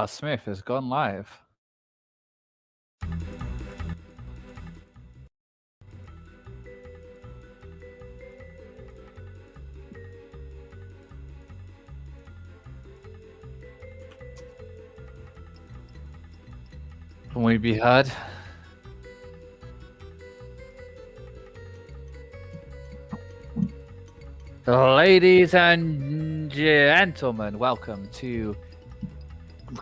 Smith has gone live. Can we be heard? Ladies and gentlemen, welcome to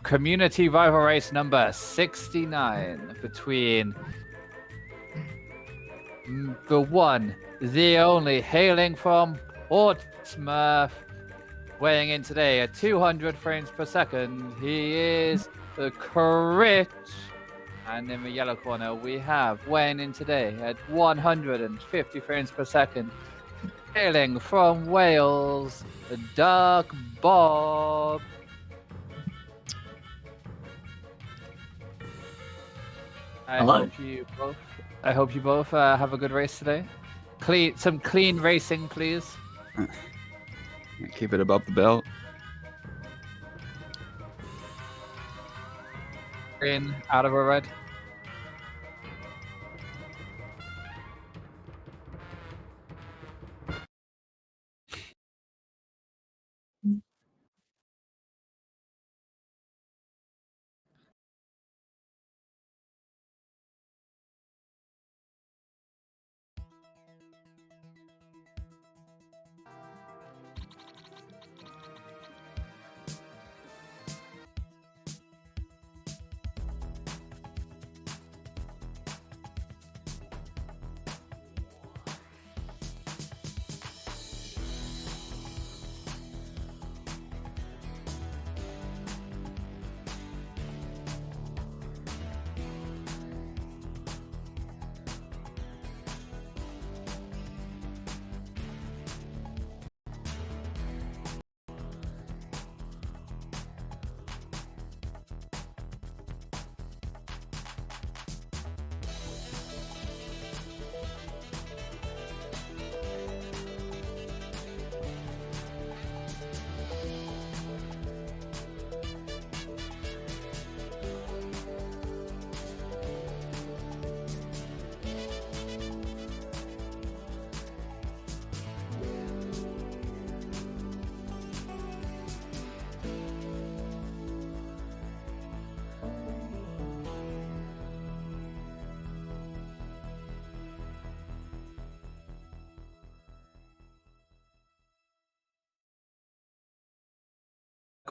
Community Rival Race number 69 between the one, the only, hailing from Portsmouth, weighing in today at 200 frames per second. He is the Critch. And in the yellow corner, we have weighing in today at 150 frames per second. Hailing from Wales, the ducbob. I hope you both have a good race today. Some clean racing, please. Keep it above the belt. Green out of a red.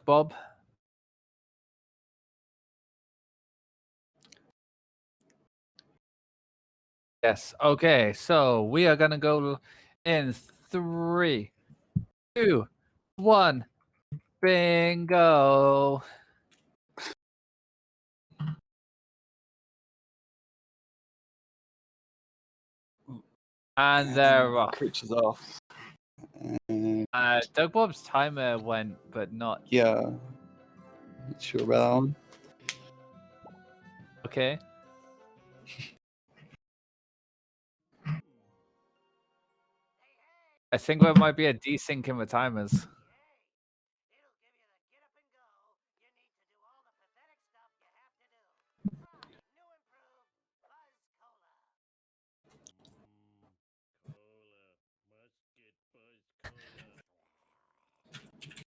Bob. Yes. Okay. So we are gonna go in 3, 2, 1. Bingo. And they're off. Critch is off. Doug Bob's timer went, but not. Yeah. Not sure about that one. Okay. I think there might be a desync in the timers.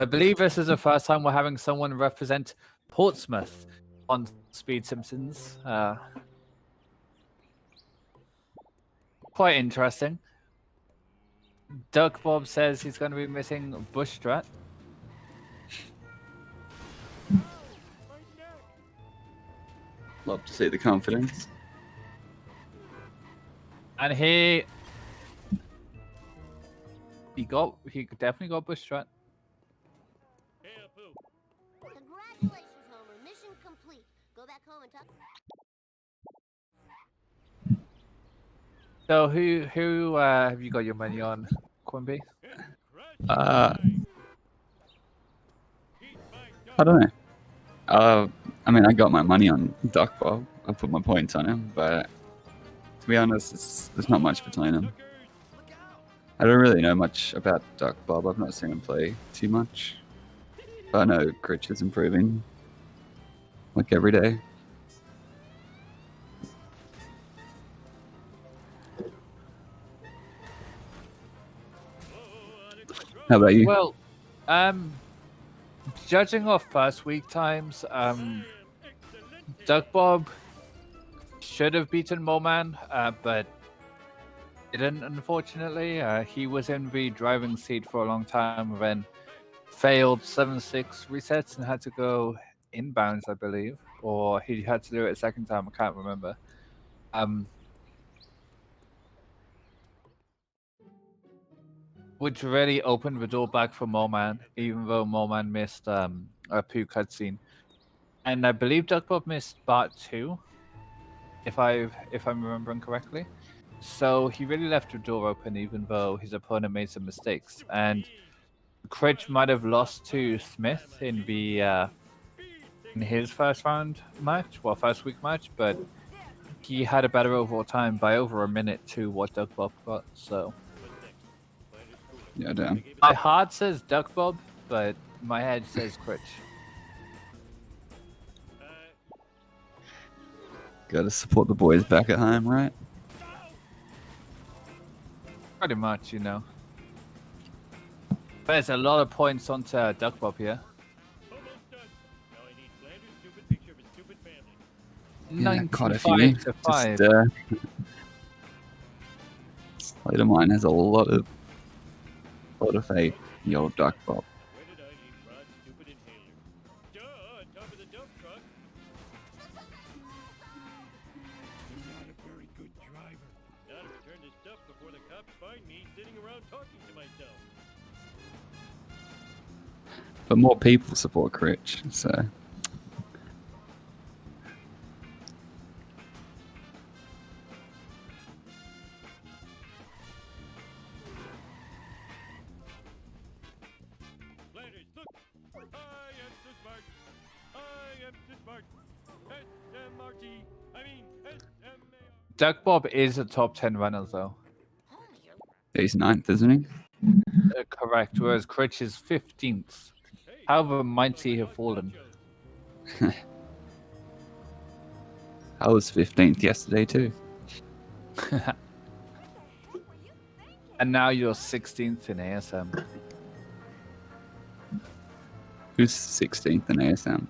I believe this is the first time we're having someone represent Portsmouth on Speed Simpsons. Quite interesting. Doug Bob says he's going to be missing Bush Strat. Love to see the confidence. And he definitely got Bush Strat. Congratulations, Homer. Mission complete. Go back home and talk. So who have you got your money on, Quimby? I don't know. I mean, I got my money on ducbob. I put my points on him, but to be honest, there's not much between them. I don't really know much about ducbob. I've not seen him play too much. But I know Critch is improving. like every day. How about you? Well, judging off first week times, ducbob should have beaten Moman, but didn't, unfortunately. He was in the driving seat for a long time, and then failed 7-6 resets and had to go inbounds, I believe, or he had to do it a second time. I can't remember. Which really opened the door back for Moman, even though Moman missed a Pooh cutscene, and I believe ducbob missed Bart too, if I'm remembering correctly. So he really left the door open, even though his opponent made some mistakes. And Critch might have lost to Smith in the in his first round match, well, first week match, but he had a better overall time by over a minute to what ducbob got. So Yeah, damn. my heart says ducbob, but my head says Critch. Gotta support the boys back at home, right? Pretty much, you know. There's a lot of points onto ducbob here. Yeah, quite a few. 95 to 5. Just, Slate of mine has a lot of faith in the old ducbob. But more people support Critch, so Duckbob is a top 10 runner, though. he's 9th, isn't he? Correct, whereas Critch is 15th. However might he have fallen? I was 15th yesterday too. And now you're 16th in ASM. Who's 16th in ASM?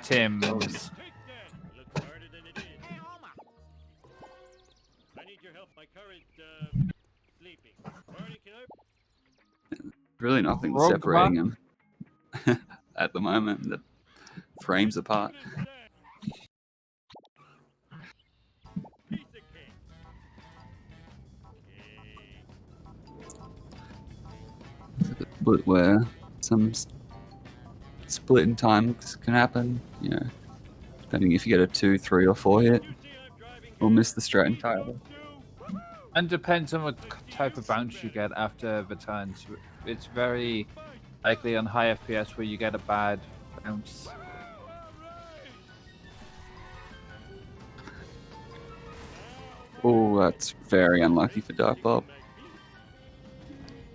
Tim moves. Really nothing Rogue separating him at the moment. The frames apart. But where some split in times can happen, you know, depending if you get a 2, 3, or 4 hit, or miss the strat entirely. And depends on what type of bounce you get after the turns. It's very likely on high FPS where you get a bad bounce. Oh, that's very unlucky for ducbob.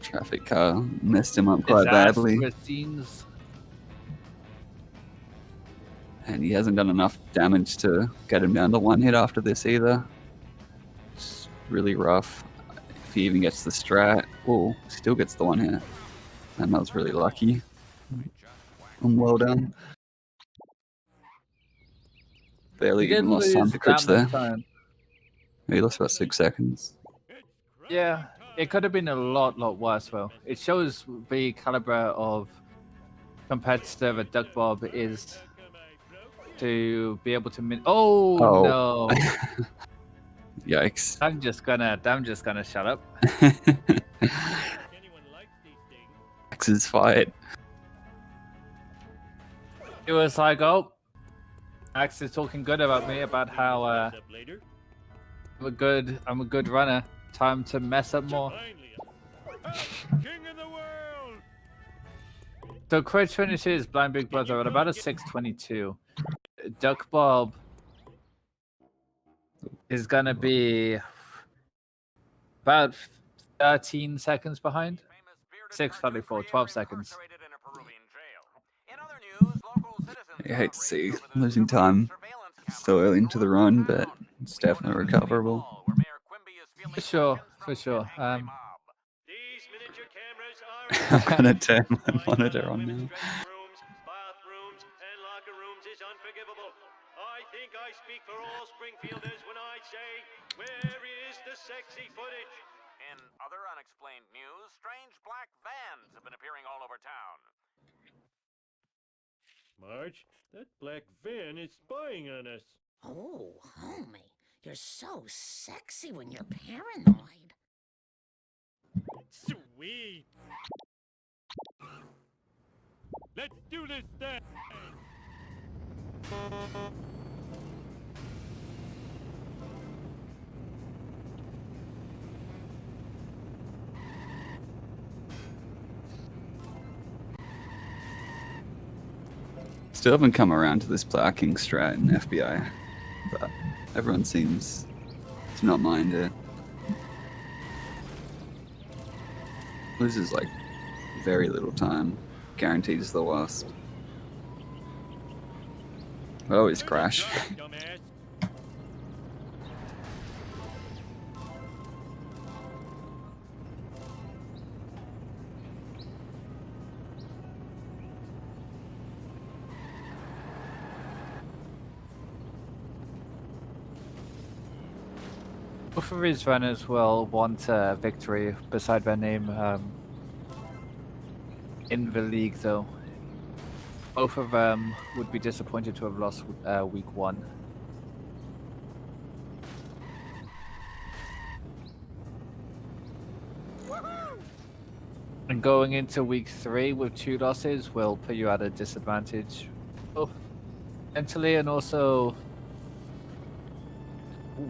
Traffic car messed him up quite badly. Disastrous scenes. And he hasn't done enough damage to get him down to 1 hit after this either. It's really rough. If he even gets the strat, oh, still gets the 1 hit. And that was really lucky. And well done. Barely He even didn't lost time lose to Critch that there. much time. He lost about 6 seconds. Yeah, it could have been a lot worse though. It shows the caliber of competitor that ducbob is to be able to Oh no! Yikes. I'm just gonna shut up. Axe's fight. It was like, oh, Axe is talking good about me, about how I'm a good runner. Time to mess up more. So Critch finishes Blind Big Brother at about a 6:22. ducbob is gonna be about 13 seconds behind. 6:34, 12 seconds. I hate to see losing time so early into the run, but it's definitely recoverable. For sure, for sure. These miniature cameras are I'm gonna turn my monitor on now. dressing rooms, bathrooms, and locker rooms is unforgivable. I think I speak for all Springfielders when I say, where is the sexy footage? In other unexplained news, strange black vans have been appearing all over town. Marge, that black van is spying on us. Oh, homie, you're so sexy when you're paranoid. Sweet. Let's do this thing. Still haven't come around to this parking strat in FBI, but everyone seems to not mind it. Loses like very little time, guarantees the worst. I always crash. Dumbass. Both of his runners will want a victory beside their name in the league, though. Both of them would be disappointed to have lost week 1. And going into week 3 with 2 losses will put you at a disadvantage, both mentally and also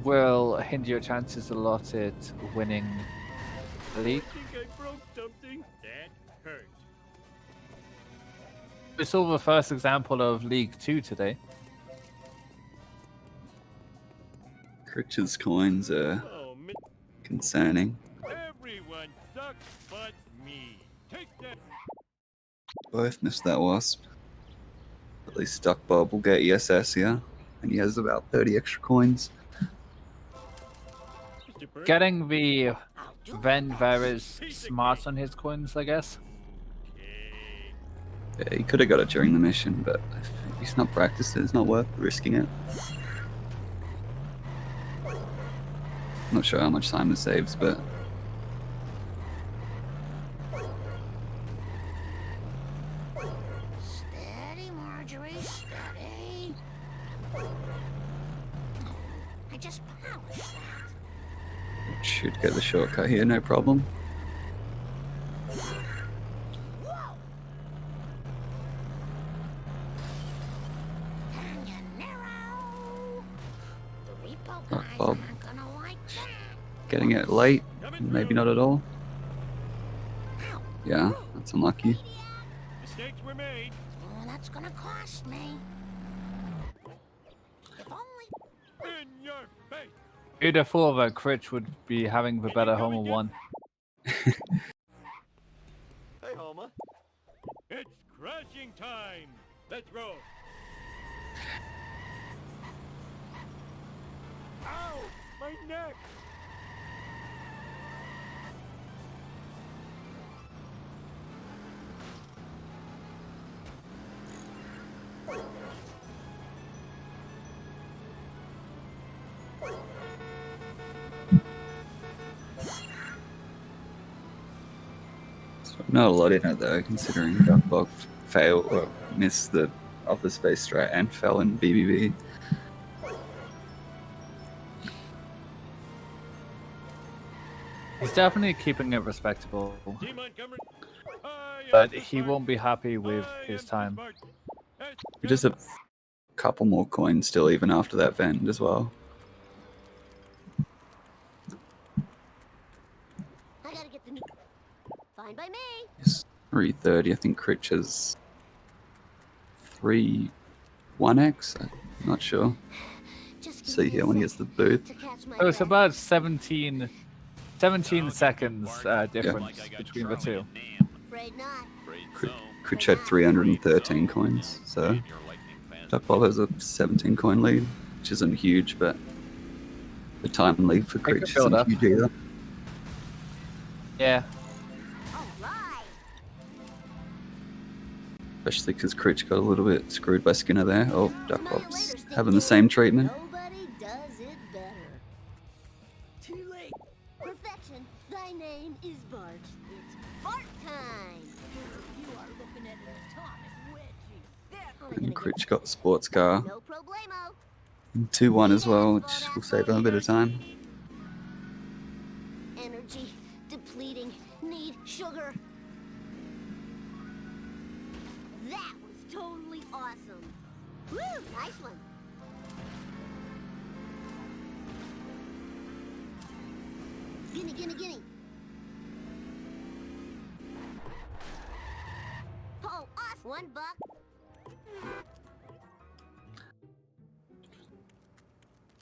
will hinder your chances a lot at winning the league. I think I broke something. That hurt. We saw the first example of League 2 today. Critch's coins are Oh, man. concerning. Everyone sucks but me. Take that. Both missed that wasp. At least ducbob will get ESS here, and he has about 30 extra coins. Mr. Burke. Getting the I'll do Ven my there best. is smart on his coins, I guess. Okay. Yeah, he could have got it during the mission, but if he's not practiced it, it's not worth risking it. Not sure how much time it saves, but Steady, Marjorie, steady. I just polished that. should get the shortcut here, no problem. Whoa! Canyon The repo Oh, guys Bob. aren't gonna like that. Getting it late, maybe not at all. Ow. Yeah, that's unlucky. Mistakes were made. Oh, that's gonna cost me. If only. In your face. Who'd have thought that Critch would be having the better Homer 1? Hey, Homer. It's crashing time. Let's roll. Ow! My neck! Not a lot in it though, considering ducbob failed or missed the office space strat and fell in BBB. He's definitely keeping it respectable, Team Montgomery. I am but too he smart. won't be happy with I his am too time. smart. Let's We just have a couple more coins still, even after that vend as well. I gotta get the new. Fine by me. It's 330. I think Critch has 1x. I'm not sure. Just give See me here a when he sec gets the booth. to catch my So it's breath. about 17 seconds difference between the two. Afraid not. Critch had 313 coins, so Duckbob has a 17 coin lead, which isn't huge, but the time lead for Make a Critch build isn't up. huge either. Yeah. All right. Especially because Critch got a little bit screwed by Skinner there. Oh, Smell you Duckbob's later, having the Stinky. same treatment. Nobody does it better. Too late. Perfection. Thy name is Bart. It's Bart time. You are looking at an atomic wedgie. Only And gonna Critch got the sports car. get no problemo. 2-1 as well, which will save him a bit of time. Energy depleting. Need sugar. That was totally awesome. Woo! Nice one. Gimme, gimme, gimme. Oh, us $1.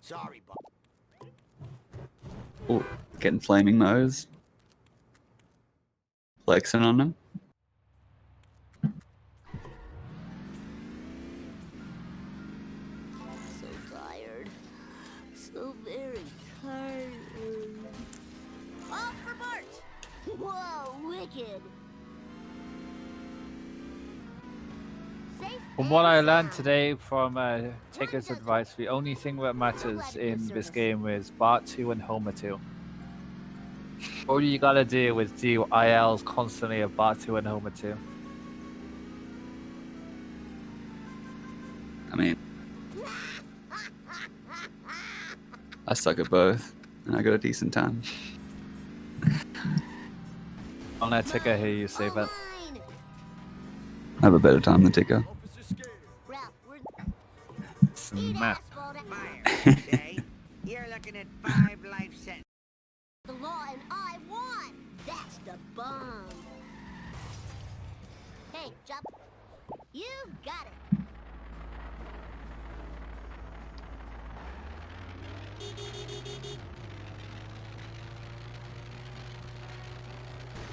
Sorry, Bob. Oh, getting flaming nose. Flexing on him. So tired. So very tired. Off for Bart! Whoa, wicked! Safe From what I and learned sound. today from Taker's advice, the only thing that matters in this game is Bart 2 and Homer 2. All you gotta do is do ILs constantly of Bart 2 and Homer 2. I mean, I suck at both, and I got a decent time. I'll let Taker hear you say that. Mine. I have a better time than Ticker. Ralph, we're Smack. asphalt at Fire, okay? You're looking at 5 life sentences. the law and I won. That's the bomb. Hey, jump. You got it.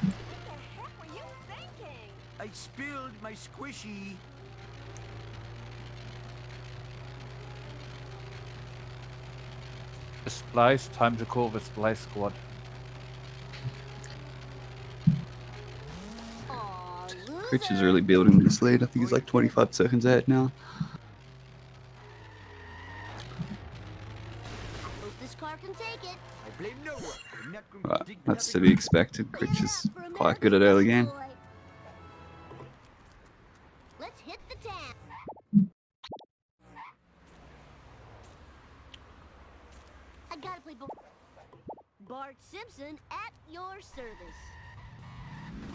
What the heck were you thinking? I spilled my squishy. Splice, time to call the Splice Squad. Aw, Critch is loser. really building this lead. I think he's like 25 seconds ahead now. Hope this car can take it. I blame no one. I'm not going Right, to dig that's to nothing be expected. Critch Yeah, is for a quite America's good at early best game. boy. Let's hit the town. I gotta play Bart Simpson at your service.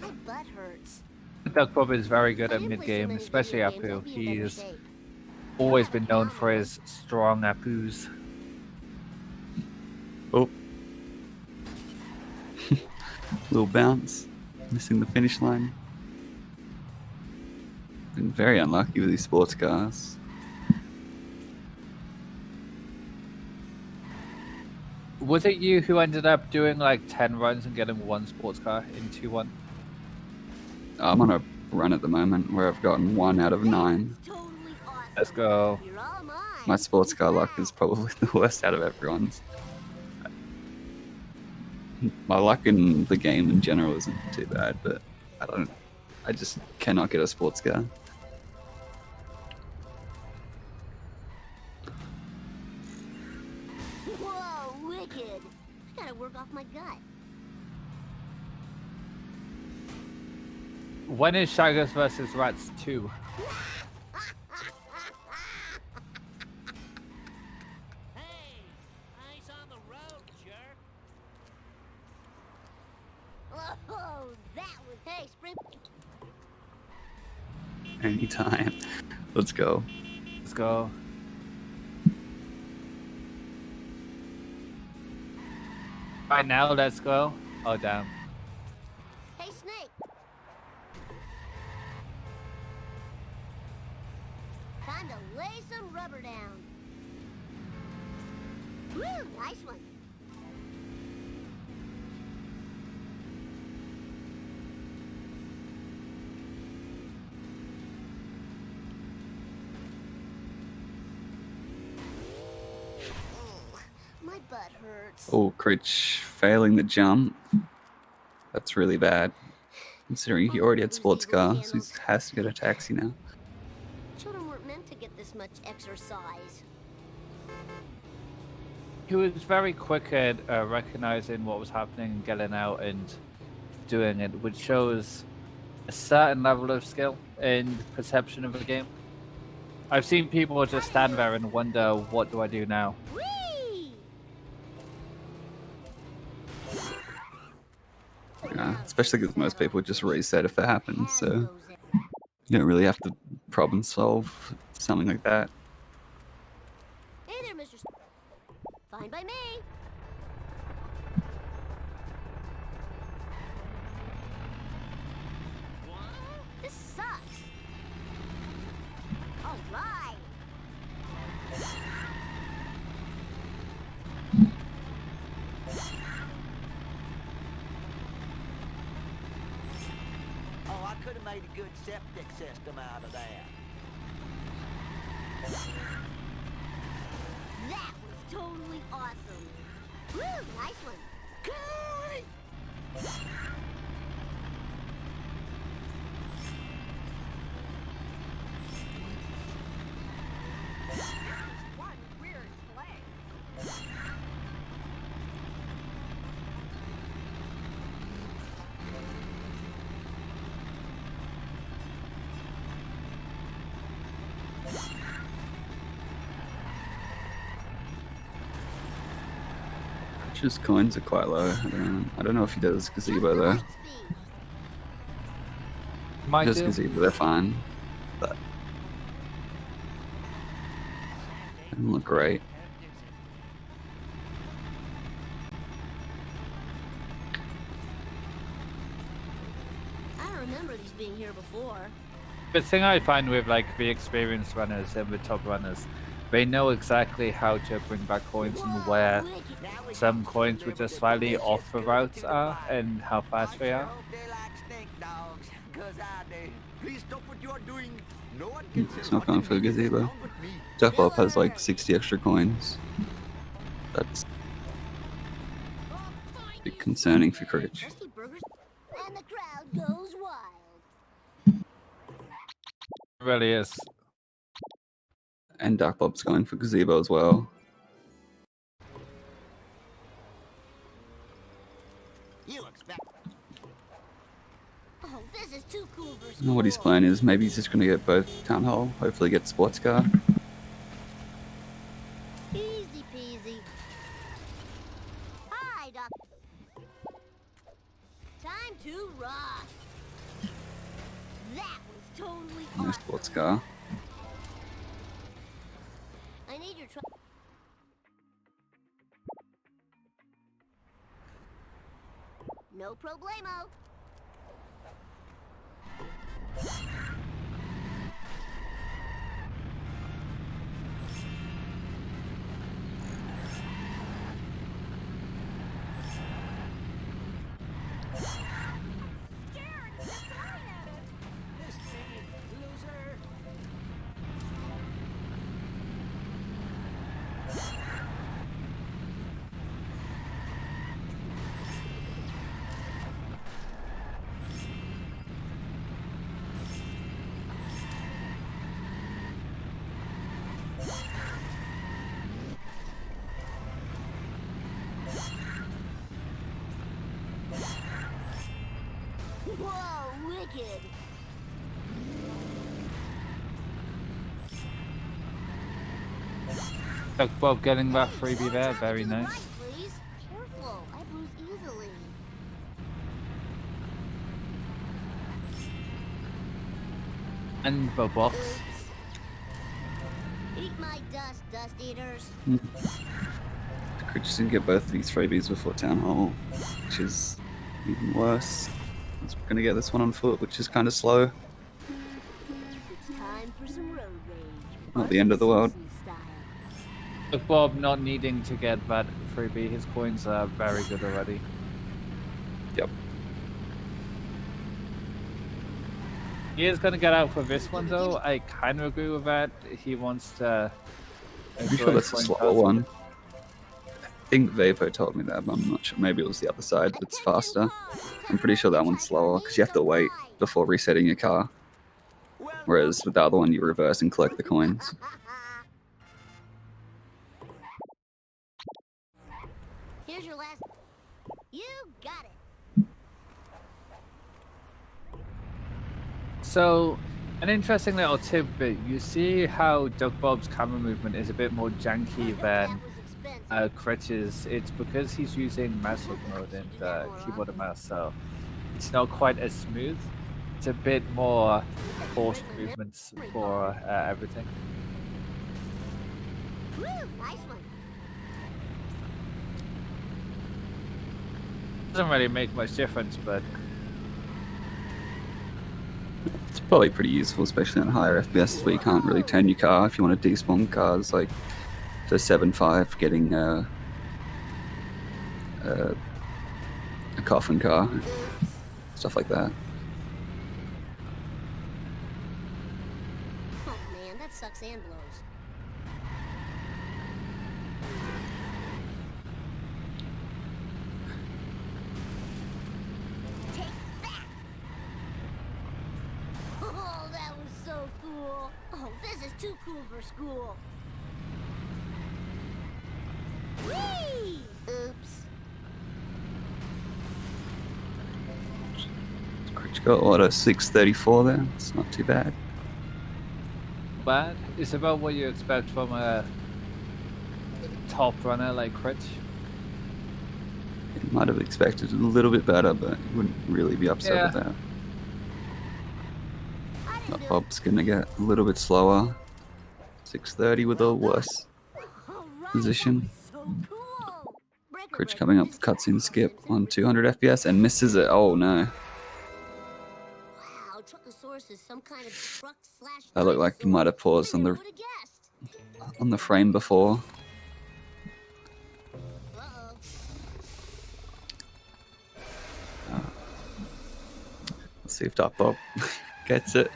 My butt hurts. Duckbob is very good I at didn't play so mid-game, many especially video games, Apu. I'd be in better He's shape. always been known for his strong Apus. Oh. Little bounce. Missing the finish line. Been very unlucky with these sports cars. Was it you who ended up doing like 10 runs and getting one sports car in 2-1? I'm on a run at the moment where I've gotten 1 out of 9. That's totally awesome. Let's go. You're all mine. My sports car luck is probably the worst out of everyone's. My luck in the game in general isn't too bad, but I just cannot get a sports car. Whoa, wicked. I gotta work off my gut. When is Shaggers versus Rats 2? Hey, eyes on the road, jerk. Oh, that was. Hey, sprint. Anytime. Let's go. Let's go. Right now, let's go. Oh, damn. Hey, Snake. Time to lay some rubber down. Woo, nice one. butt hurts. Oh, Critch failing the jump. That's really bad. Considering he already had sports car, so he has to get a taxi now. Children weren't meant to get this much exercise. He was very quick at recognizing what was happening and getting out and doing it, which shows a certain level of skill and perception of the game. I've seen people just stand there and wonder, what do I do now? Whee! Yeah, especially because most people just reset if that happens, so you don't really have to problem solve something like that. Hey there, Mr. Fine by me. This sucks. All right. Oh, I could have made a good septic system out of that. That was totally awesome. Woo, nice one. Curry! One weird place. Critch's coins are quite low. I don't know if he does gazebo though. Light speed. Might Just do. gazebo, they're fine. But they don't look great. I don't remember these being here before. The thing I find with like the experienced runners and the top runners, they know exactly how to bring back coins and where Wicked. some coins which are slightly off the routes are and how fast they are. Hope they like stink dogs, 'cause I do. Please stop what you're doing. No one can say It's not what going the for a heck is gazebo. wrong with me. Ducbob has like 60 extra coins. That's a bit concerning for Critch. Krusty Burgers. And the crowd goes wild. It really is. And Duckbob's going for gazebo as well. You expect Oh, this is too cool for I school. know what his plan is. Maybe he's just going to get both town hall. Hopefully get sports car. Easy peasy. Hi, Doc. Time to rock. That was totally No awesome. sports car. I need your truck. No problemo. Scared, disappointed. loser. Whoa, wicked. Duckbob getting that freebie there, very To the nice. right, please. Careful, I bruise easily. And the box. Oops. Eat my dust, dust eaters. Critch just didn't get both of these freebies before town hall, which is even worse. He's going to get this one on foot, which is kind of slow. It's time for some road rage. Not the end of the world. Simpsons style. Duckbob not needing to get that freebie, his coins are very good already. Yep. He is going to get out for this one though. I kind of agree with that. He wants to. I'm sure that's a slower one. I think Vapo told me that, but I'm not sure. Maybe it was the other side that's faster. I'm pretty sure that one's slower because you have to wait before resetting your car. Whereas with the other one, you reverse and collect the coins. Here's your last. You got it. So, an interesting little tidbit. You see how ducbob's camera movement is a bit more janky than Critch's. It's because he's using mouse hook mode and keyboard and mouse, so it's not quite as smooth. It's a bit more forced movements for everything. Woo, nice one. Doesn't really make much difference, but It's probably pretty useful, especially on higher FPS where you can't really turn your car if you want to despawn cars, like for 7.5 getting a coffin car, stuff like that. Oh man, that sucks and blows. Take that! Oh, that was so cool. Oh, this is too cool for school. Whee! Oops. Critch got auto 634 there. It's not too bad. bad. It's about what you expect from a top runner like Critch. Might have expected a little bit better, but wouldn't really be upset with that. But Bob's gonna get a little bit slower. 630 with a worse position. Critch coming up with cutscene skip on 200 FPS and misses it. Oh no. Wow, Truckosaurus is some kind of truck slash. That looked like you might have paused on the frame before. Let's see if ducbob gets it.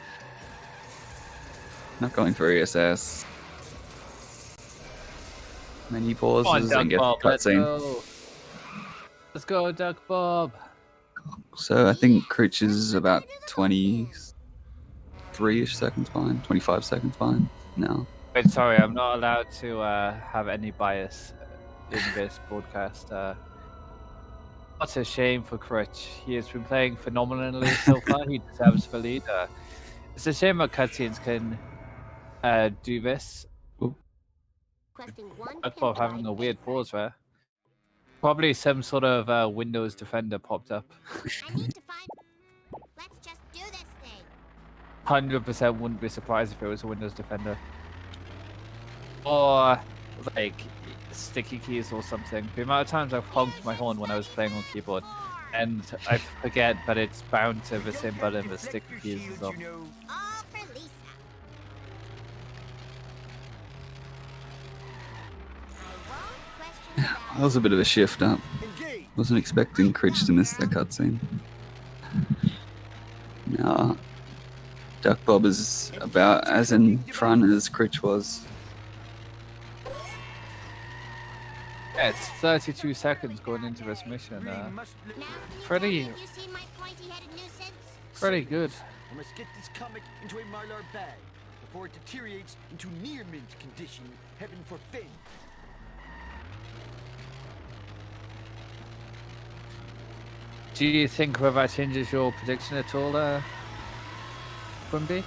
Not going for ESS. Many pauses and get the cutscene. Let's go, ducbob. So I think Critch is about 23-ish seconds behind, 25 seconds behind now. Wait, sorry, I'm not allowed to have any bias in this broadcast. What a shame for Critch. He has been playing phenomenally so far. He deserves the lead. It's a shame that cutscenes can do this. Ducbob having a weird pause there. Probably some sort of Windows Defender popped up. I need to find. Let's just do this thing. 100% wouldn't be surprised if it was a Windows Defender. Or, like, sticky keys or something. The amount of times I've honked my horn when I was playing on keyboard, and I forget that it's bound to the same button as sticky keys is on. All for Lisa. That was a bit of a shift up. Wasn't expecting Critch to miss that cutscene. Now, ducbob is about as in front as Critch was. Yeah, it's 32 seconds going into this mission. Pretty good. I must get this comic into a Mylar bag before it deteriorates into near mint condition. Heaven forfend. Do you think that changes your prediction at all, Quimby?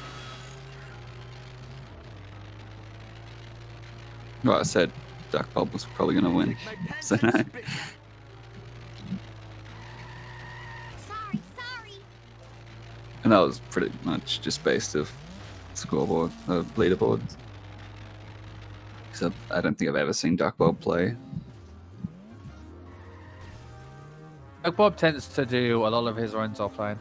Well, I said ducbob was probably going to win, so no. Sorry. And that was pretty much just based off scoreboard, leaderboards. Because I don't think I've ever seen ducbob play. Ducbob tends to do a lot of his runs offline.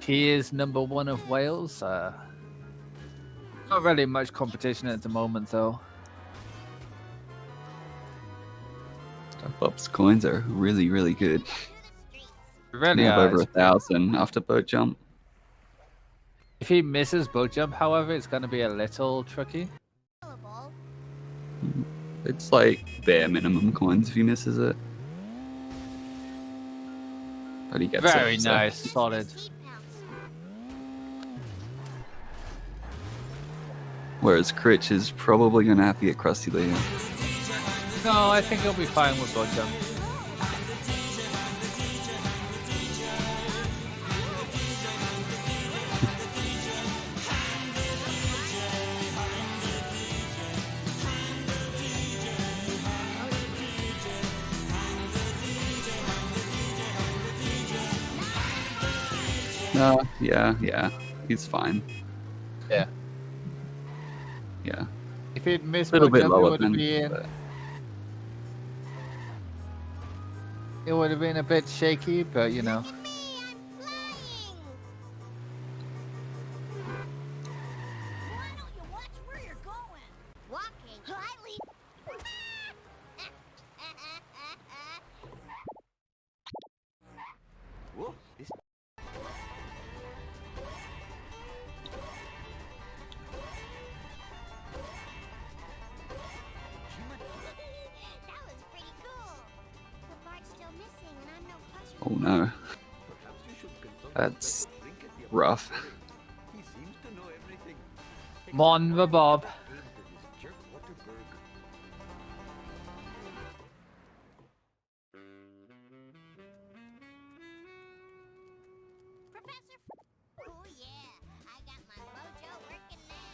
He is number 1 of Wales. Not really much competition at the moment, though. Bob's coins are really, really good. Really We have over is. 1,000 after boat jump. If he misses boat jump, however, it's going to be a little tricky. It's like bare minimum coins if he misses it. But he gets Very it, so. nice, solid. Whereas Critch is probably going to have to get Krusty Leo. No, I think he'll be fine with boat jump. Yeah, he's fine. Yeah. Yeah. If he'd missed A little boat bit jump, lower than. It would have been a bit shaky, but you know. Why don't you watch where you're going? Walking lightly. Whoa, this That was pretty cool. The bart's still missing, and I'm no pusher. Oh no, perhaps you should consult that's the drink at the rough. He seems to know everything. Mon the Bob. Jerk Waterberg. Professor. Oh yeah, I got my mojo working now.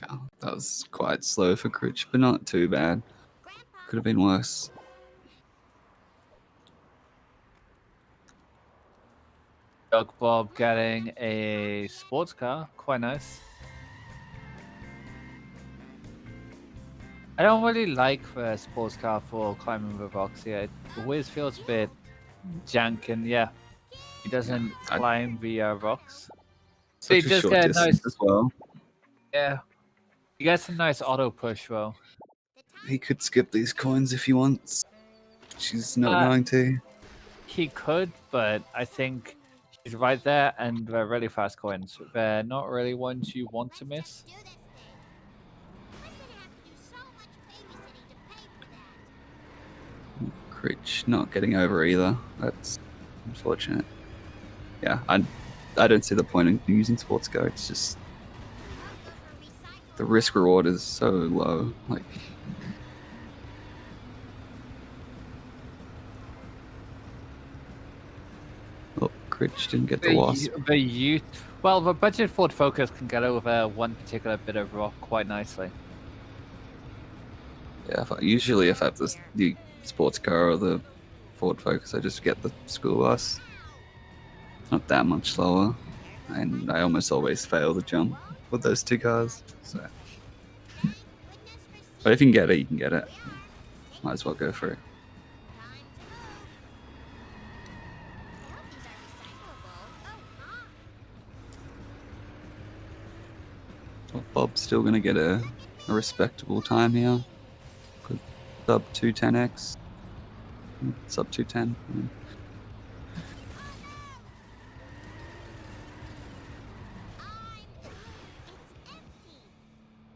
Yeah, that was quite slow for Critch, but not too bad. Grandpa. Could have been worse. Doug Bob getting a sports car. Quite nice. I don't really like the sports car for climbing the rocks here. It always feels a bit jank, and yeah, he doesn't climb the rocks. Such He a just short get a distance nice, as well. yeah. He gets a nice auto push though. He could skip these coins if he wants. She's not Uh, going to. He could, but I think he's right there, and they're really fast coins. They're not really ones you want to miss. Do this thing. I'm gonna have to do so much babysitting to pay for that. Critch not getting over either. That's unfortunate. Yeah, I don't see the point in using sports car. It's just the risk reward is so low. Like, oh, Critch didn't get the wasp. The youth, well, the budget Ford Focus can get over one particular bit of rock quite nicely. Yeah, usually if I have the sports car or the Ford Focus, I just get the school bus. It's not that much slower, and I almost always fail the jump with those two cars. So, but if you can get it, you can get it. Might as well go for it. Well, Bob's still gonna get a respectable time here. Good sub 210x. Sub 210.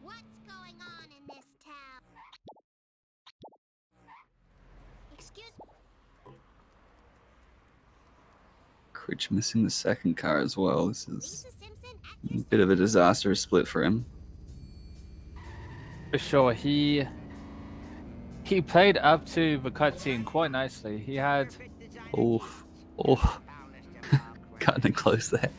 What's going on in this town? Excuse me. Critch missing the second car as well. This is Lisa Simpson at a your bit of a disastrous split for him. For sure, he played up to the cutscene quite nicely. He had Oh, cutting it close there.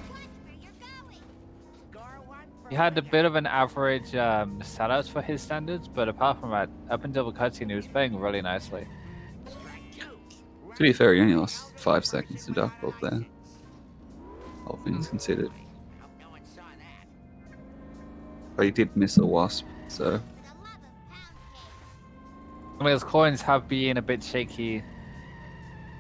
Watch where you're going. he had a bit of an average sellouts for his standards, but apart from that, up until the cutscene, he was playing really nicely. To be fair, he only lost 5 seconds to ducbob there. All things considered. But he did miss a wasp, so The love of pound cake. I mean, his coins have been a bit shaky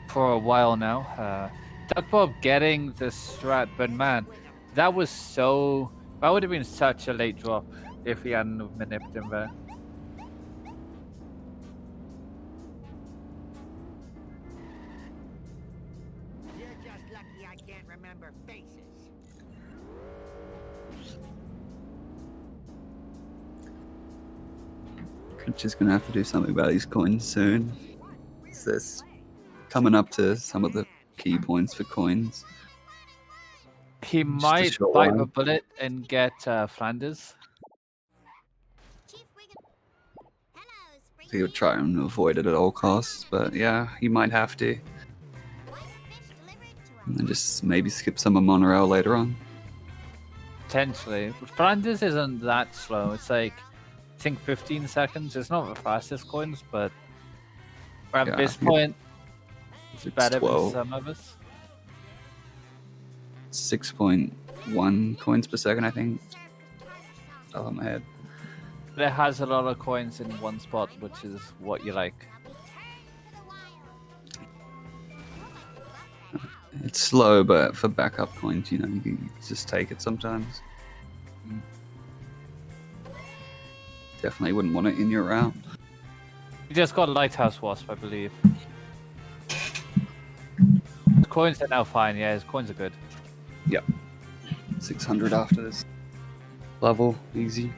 for a while now. Duck Bob getting the strat, but man, that was so That would have been such a late drop if he hadn't have nipped him there. You're just lucky I can't remember faces. Critch is gonna have to do something about these coins soon. This coming up to some of the key points for coins. He a might short bite while. the bullet and get Flanders. Chief Wiggum. Hello, So he would try and avoid it at all costs, but yeah, he might have to. White fish delivered to And then just maybe skip some of monorail later on. Potentially. But Flanders isn't that slow. It's like, I think 15 seconds. It's not the fastest coins, but at Yeah, this I think point, It's it's better than 12. some of us. 6.1 coins per second, I think. Off of my head. But it has a lot of coins in one spot, which is what you like. It's slow, but for backup coins, you know, you can just take it sometimes. Definitely wouldn't want it in your route. You just got a Lighthouse Wasp, I believe. The coins are now fine, yeah, his coins are good. Yep. 600 after this level, easy.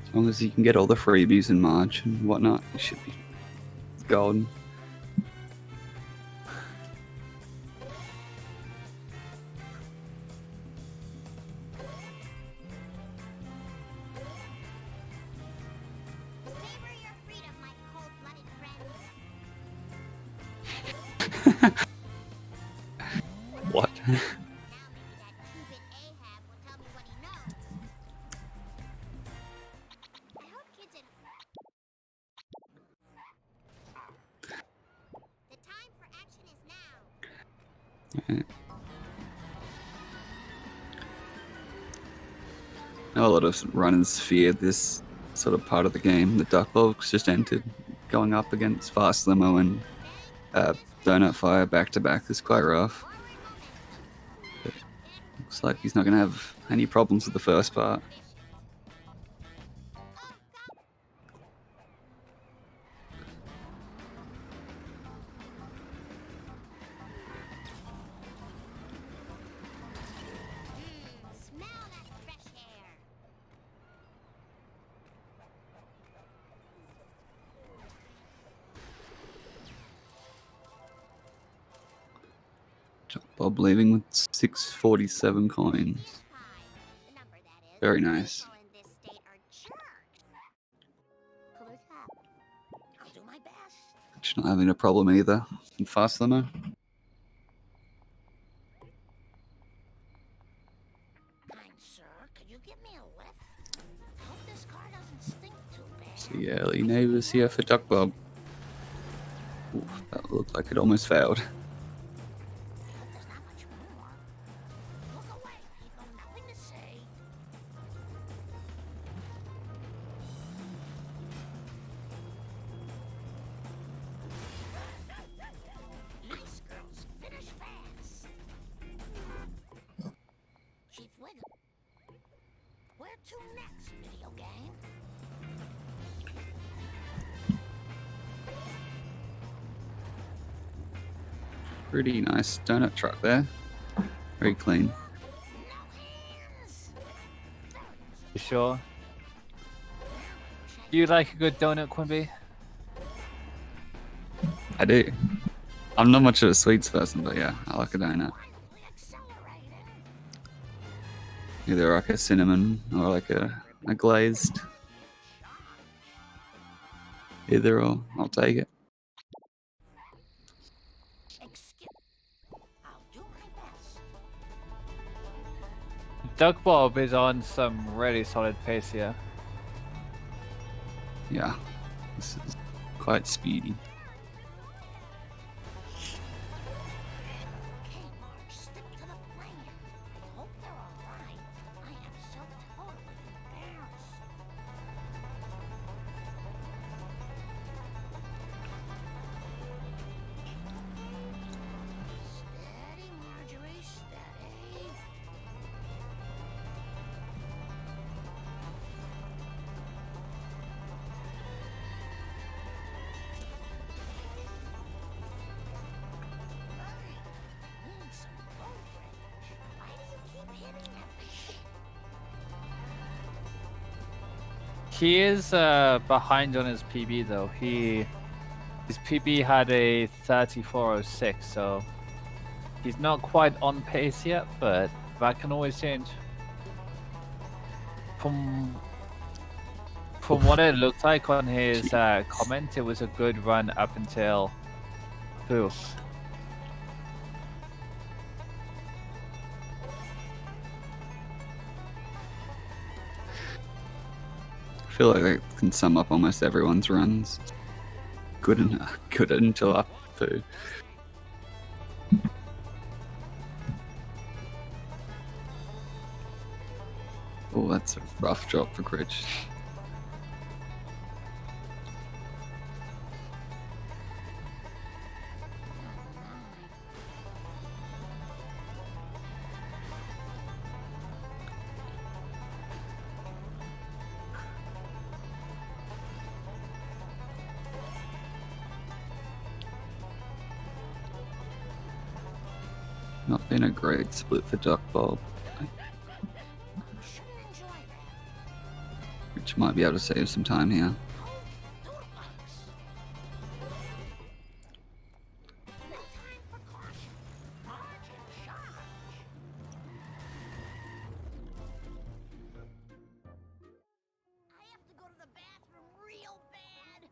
As long as you can get all the freebies in March and whatnot, you should be golden. Savor your freedom, my cold-blooded friends. What? Now maybe that two-bit Ahab will tell me what he knows. I hope kids at The time for action is now. Now a lot of runners fear this sort of part of the game. The ducbob just entered, going up against Fast Limo and Donut Fire back to back is quite rough. But looks like he's not going to have any problems with the first part. Smell that fresh air. Bob leaving with 647 coins. The number that is. Very nice. People in this state are jerks. Pull it up. I'll do my best. She's not having a problem either. And Fast Limo. Kind sir, could you give me a lift? Hope this car doesn't stink too bad. See early neighbors here for ducbob. Oof, that looked like it almost failed. Hope there's not much more. Look away, people. Nothing to say. Nice girls, finish fast. Chief Wiggum. Where to next, video game? Pretty nice donut truck there. Very clean. No hands. You sure? You like a good donut, Quimby? I do. I'm not much of a sweets person, but yeah, I like a donut. Finally accelerating. Either like a cinnamon or like a glazed. Either or, I'll take it. Excuse. I'll do my best. Duckbob is on some really solid pace here. Yeah, this is quite speedy. Okay, Marge, stick to the plan. I hope they're all right. I am so totally embarrassed. Steady He is behind on his PB though. His PB had a 34.06, so he's not quite on pace yet, but that can always change. From what it looked like on his comment, it was a good run up until who? I feel like that can sum up almost everyone's runs. Good until up to. Oh, that's a rough drop for Critch. Not been a great split for ducbob, Should enjoy that. which might be able to save some time here. Toolbox. No time for caution. March and charge. I have to go to the bathroom real bad.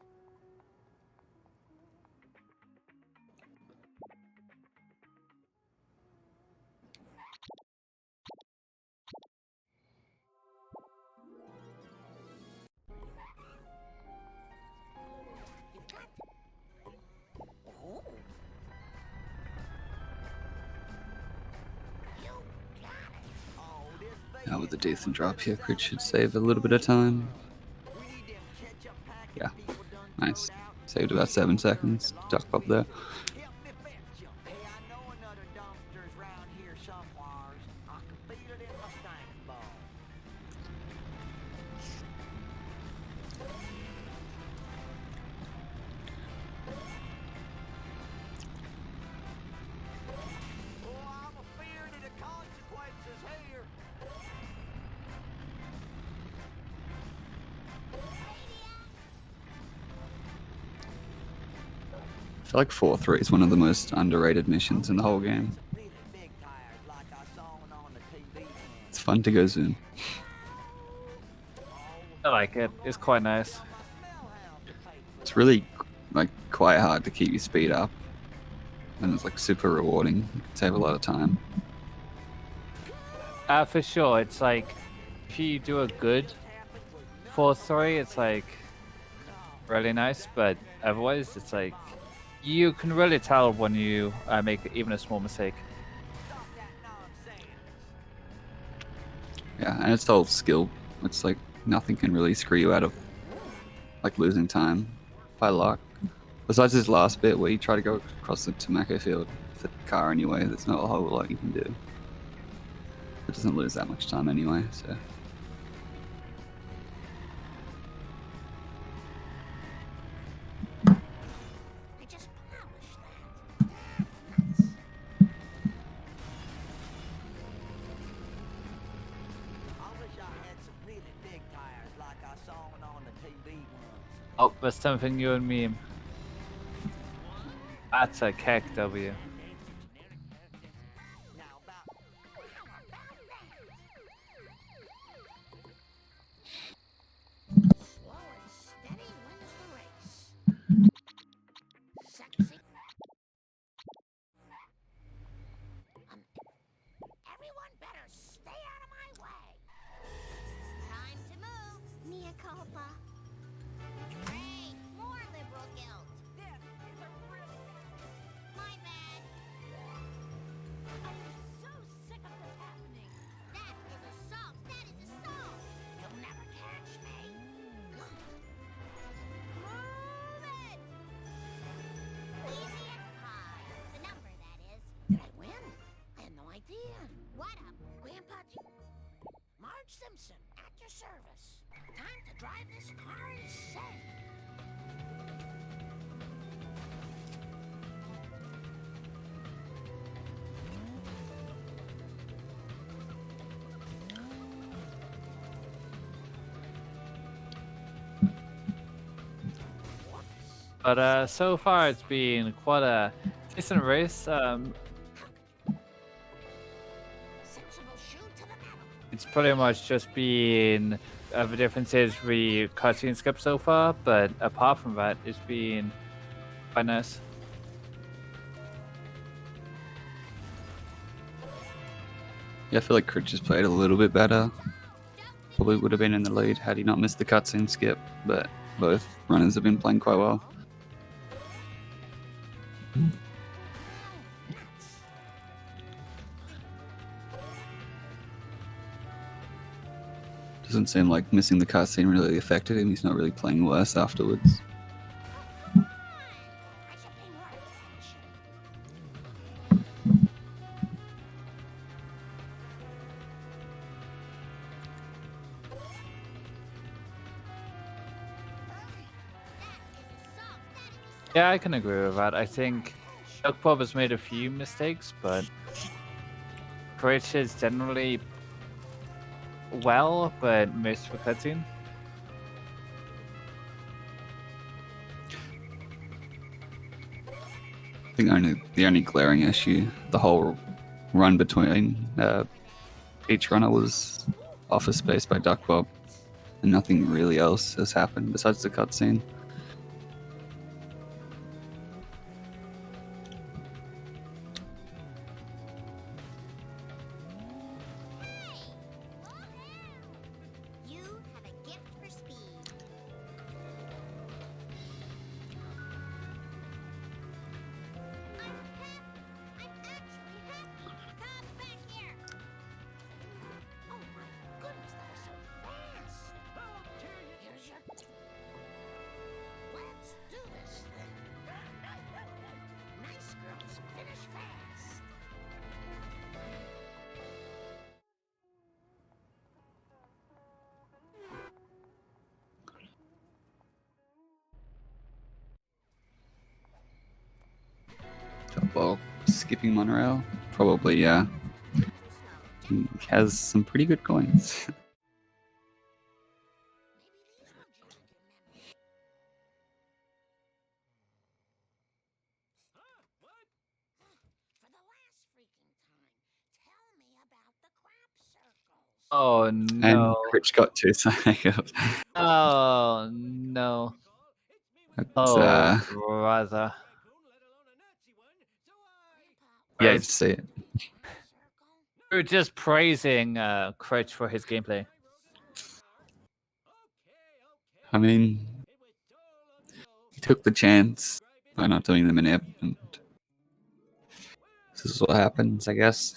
You've got to... Oh. You got it. Oh, this Now with a decent drop here, Critch should save a little bit of time. We need them ketchup packets Yeah, people done nice. throwed out. Saved about 7 seconds. Ducbob there. Help me fetch 'em. Hey, I know another dumpster's round here somewheres. I can feel it in my stank ball. Oh, I'm afeard of the consequences here. I feel like 4-3 is one of the most underrated missions in the whole game. Really big tires like I saw on the TV. It's fun to go zoom. I like it. It's quite nice. It's really like quite hard to keep your speed up, and it's like super rewarding. You can save a lot of time. For sure, it's like if you do a good 4-3, it's like really nice. But otherwise, it's like you can really tell when you make even a small mistake. Yeah, and it's all skill. It's like nothing can really screw you out of like losing time by luck. Besides this last bit where you try to go across the tobacco field with the car anyway, there's not a whole lot you can do. It doesn't lose that much time anyway, so. I just polished that. Nuts. I wish I had some really big tires like I saw on the TV once. Oh, there's something new and meme. That's a keck W. Now about Slow and steady wins the race. Sexy. Everyone better stay out of my way. Time to move. Mia culpa. Great. More liberal guilt. This is a really My bad. I'm so sick of this happening. That is assault. That is assault. You'll never catch me. Move it. Easy as pie. The number, that is. Did I win? I had no idea. What up? Grandpa Marge Simpson, at your service. Time to drive this car insane. But so far it's been quite a decent race. Sensible shoe to the metal. It's pretty much just been the difference is we cutscene skip so far, but apart from that, it's been quite nice. Yeah, I feel like Critch has played a little bit better. Probably would have been in the lead had he not missed the cutscene skip, but both runners have been playing quite well. Doesn't seem like missing the cutscene really affected him. He's not really playing worse afterwards. I should pay more attention. Yeah, I can agree with that. I think ducbob has made a few mistakes, but Critch is generally well, but missed for cutscene. I think the only glaring issue, the whole run between each runner was offer space by ducbob, and nothing really else has happened besides the cutscene. You have a gift for speed. I'm actually happy. Come back here. Oh my goodness, that was so fast. Here's your. Let's do this thing. Nice girls finish fast. Ducbob skipping monorail? Probably, yeah. He has some pretty good coins. For the last freaking time, tell me about the crop circles. Oh And no! Critch got 2 cycles. Oh no! But, Oh brother! yeah, Right. to see it. We're just praising Critch for his gameplay. I mean, he took the chance by not doing them in app, and this is what happens, I guess.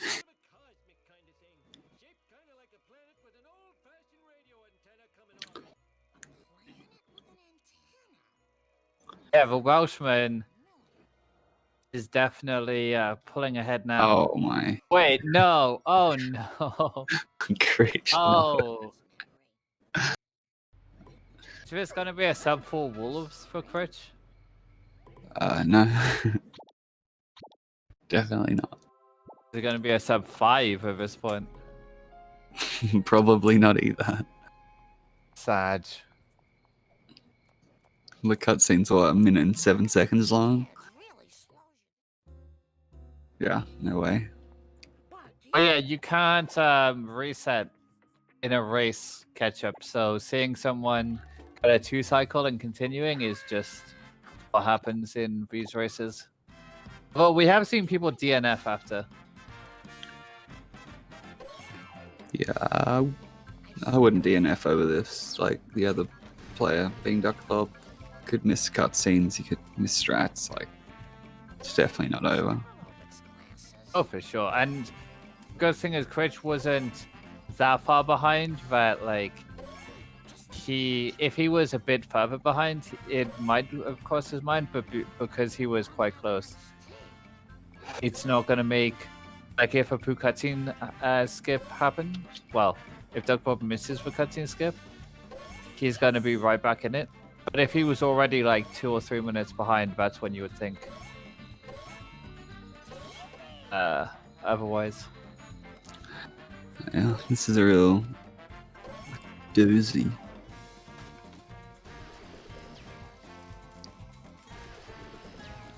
Yeah, the Welshman is definitely pulling ahead now. Oh my. Wait, no! Oh no! Critch. Oh! Is this gonna be a sub 4 Wolves for Critch? No. Definitely not. Is it gonna be a sub 5 at this point? Probably not either. Sad. The cutscene's what, 1minute and 7 seconds long? Really slows Yeah, no way. Oh yeah, you can't reset in a race catch up. So seeing someone get a 2 cycle and continuing is just what happens in these races. Well, we have seen people DNF after. Yeah, I wouldn't DNF over this. Like the other player being ducbob could miss cutscenes, he could miss strats. Like, it's definitely not over. Oh, for sure. And good thing is Critch wasn't that far behind that, like, if he was a bit further behind, it might have crossed his mind, but because he was quite close, it's not going to make, like, if a poo cutscene skip happened, well, if ducbob misses the cutscene skip, he's going to be right back in it. But if he was already like 2 or 3 minutes behind, that's when you would think. Otherwise. Yeah, this is a real doozy.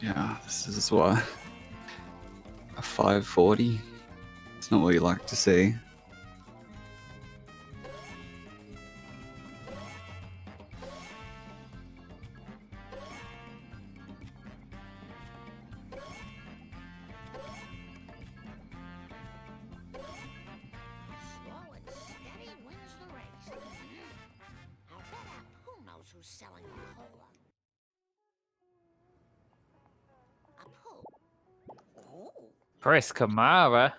Yeah, this is what, a 540. It's not what you like to see. Slow and steady wins the race. I'll bet who knows who's selling the cola. A poo. Oh, Chris Kamara.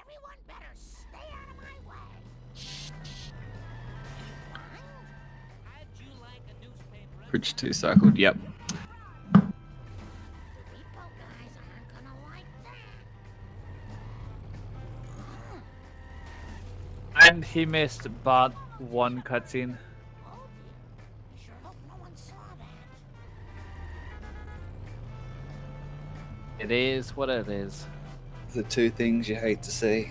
everyone better stay out of my way. How'd you like a newspaper? Critch 2 cycled, yep. The repo guys aren't gonna like that. And he missed but one cutscene. Oh dear. I sure hope no one saw that. It is what it is. The two things you hate to see.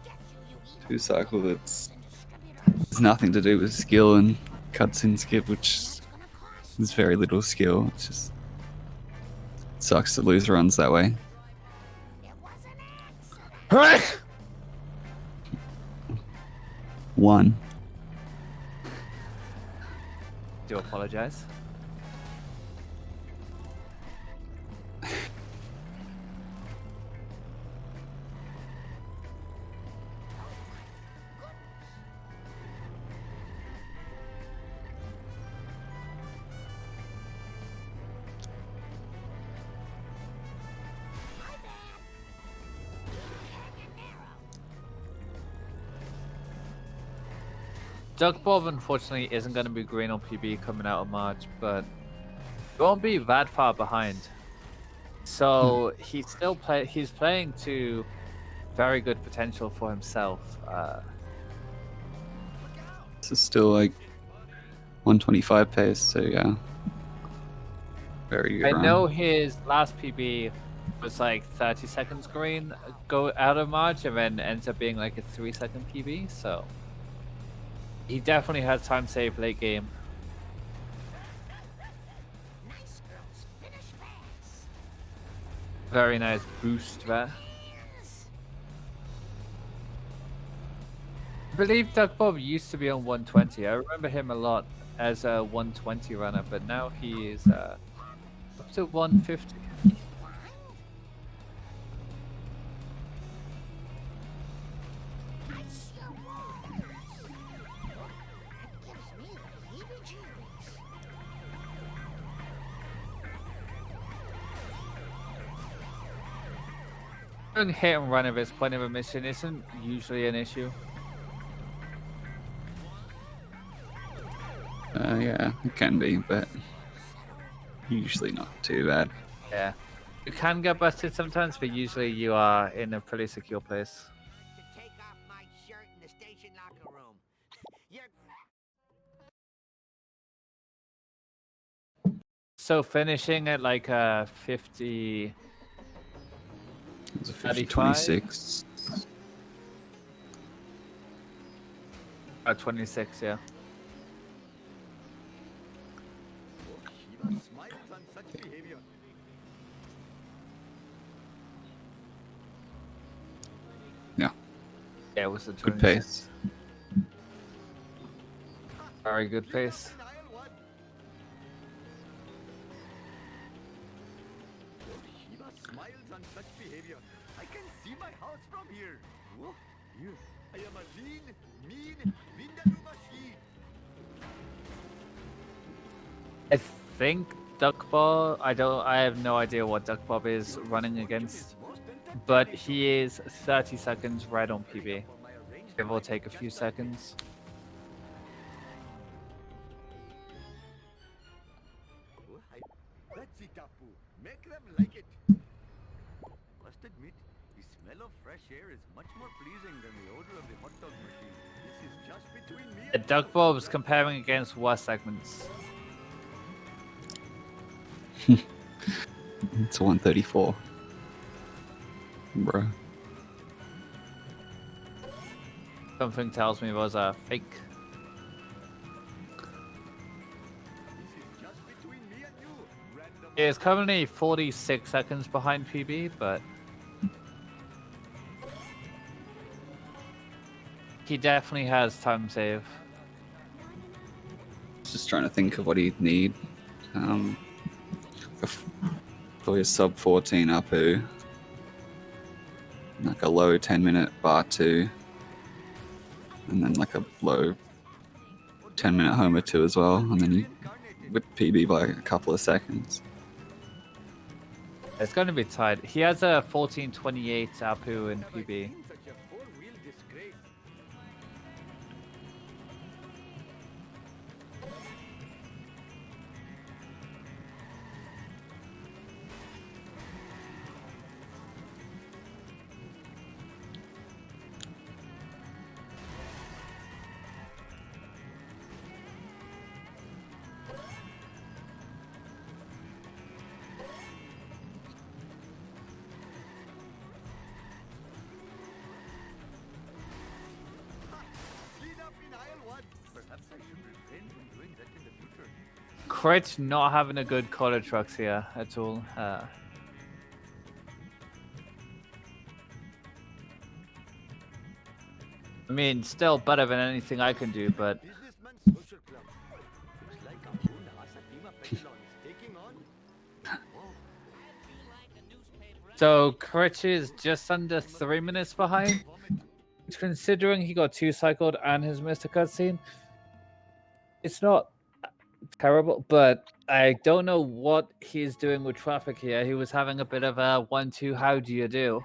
Get you, you evil Two cycle that's and distributors. has nothing to do with skill and cutscene skip, which It's gonna cost is very little skill. It's just sucks to lose runs that way. It was an accident. One. Do apologize. My bad. Hanging narrow. Ducbob unfortunately isn't going to be green on PB coming out of March, but he won't be that far behind. So he's still he's playing to very good potential for himself. This is still like 125 pace, so yeah. Very good I run. know his last PB was like 30 seconds green go out of March and then ends up being like a 3-second PB, so he definitely has time save late game. Nice girls. Finish fast. Very nice boost there. Yes. I believe Ducbob used to be on 120. I remember him a lot as a 120 runner, but now he is up to 150. Ice your walls. That gives me the heebie-jeebies. Doing hit and run at this point of a mission isn't usually an issue. Yeah, it can be, but usually not too bad. Yeah. You can get busted sometimes, but usually you are in a pretty secure place. To take off my shirt in the station locker room. You're So finishing at like 50. It was a 35? 26. 26, yeah. Shiva smiles on such behavior. Yeah, Yeah, it was a good 26. pace. Very good pace. In aisle one. Shiva smiles on such behavior. I can see my house from here. Oh, here. I am a lean, mean Vindaloo machine. I think Ducbob. I have no idea what Ducbob is running against, but he is 30 seconds right on PB. Give or take a few seconds. That's it, Tapu. Make them like it. Must admit, the smell of fresh air is much more pleasing than the odor of the hot dog machine. This is just between me and Ducbob's comparing against worse segments. It's 134. Bro. Something tells me it was a fake. He is currently 46 seconds behind PB, but he definitely has time save. Just trying to think of what he'd need. Probably a sub 14 Apu. Like a low 10-minute bar 2. And then like a low 10-minute homer 2 as well. And then you whip PB by a couple of seconds. It's going to be tight. He has a 14.28 Apu in PB. Such a four-wheel disgrace. Clean up in aisle 1. Perhaps I should refrain from doing that in the future. Critch not having a good color trucks here at all. I mean, still better than anything I can do, but Businessman Social Club. Looks like our own Asa Pima Petalon is taking on. so Critch is just under 3 minutes behind. Considering he got 2-cycled and has missed a cutscene, it's not terrible, but I don't know what he's doing with traffic here. He was having a bit of a 1-2, how do you do?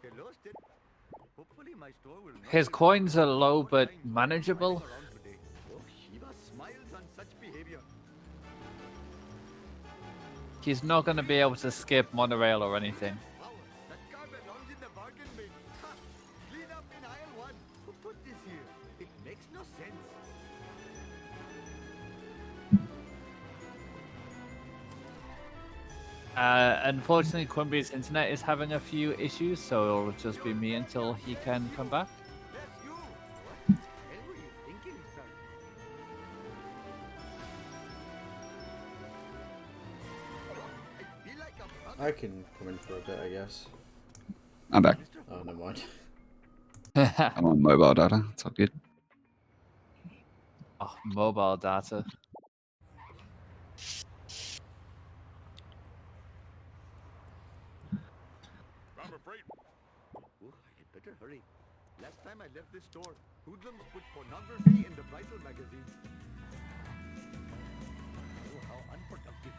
They lost it. Hopefully my store will not His be coins are low, more but times manageable. around today. Oh, Shiva smiles on such behavior. He's not going to be able to skip monorail or anything. Power. That car belongs in the bargain bin. Ha! Clean up in aisle 1. Who put this here? It makes no sense. Unfortunately, Quimby's internet is having a few issues, so it'll just be me until he can come back. That's you. What the hell were you thinking, sir? I feel like a bug. I can come in for a bit, I guess. I'm back. Oh, never mind. I'm on mobile data. It's all good. Oh, mobile data. I'm afraid. Oh, I had better hurry. Last time I left this store, hoodlums put pornography in the Bridal magazine. Oh, how unproductive.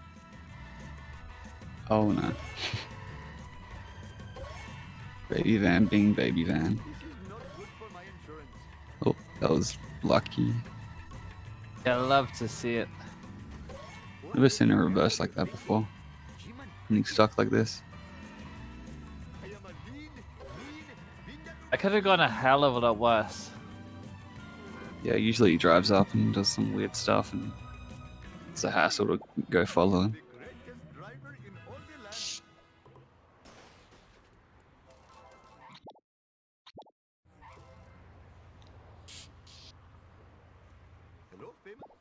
Oh no. Baby van being baby van. This is not good for my insurance. Oh, that was lucky. I love to see it. Never seen a reverse like that before. G-man, Getting stuck like this. I am a lean, I could have gone a hell of a lot worse. Yeah, usually he drives up and does some weird stuff, and it's a hassle to go follow him. the greatest driver in all the land. Hello, famous.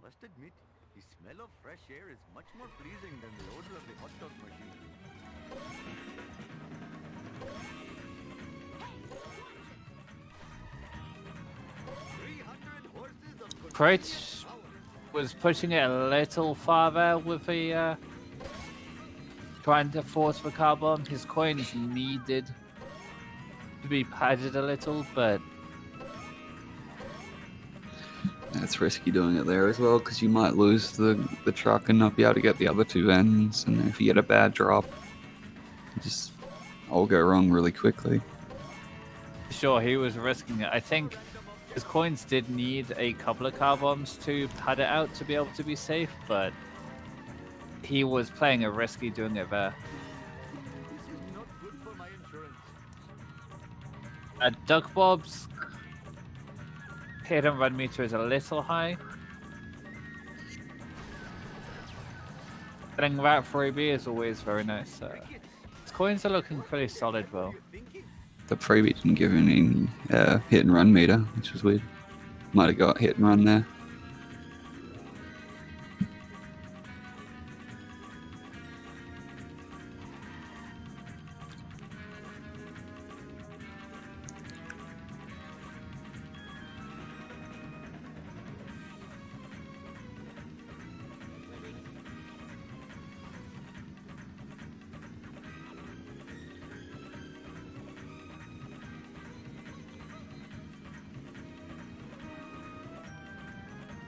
Must admit, the smell of fresh air is much more pleasing than the odor of the hot dog machine. Critch was pushing it a little farther with the trying to force the car bomb. His coins needed to be padded a little, but It's risky doing it there as well, because you might lose the truck and not be able to get the other two ends, and if you get a bad drop, it just all go wrong really quickly. sure, he was risking it. I think his coins did need a couple of car bombs to pad it out to be able to be safe, but he was playing a risky doing it there. This is not good for my insurance. Duckbob's hit and run meter is a little high. Getting that freebie is always very nice. His coins are looking pretty solid though. The freebie didn't give him any hit and run meter, which was weird. Might have got hit and run there.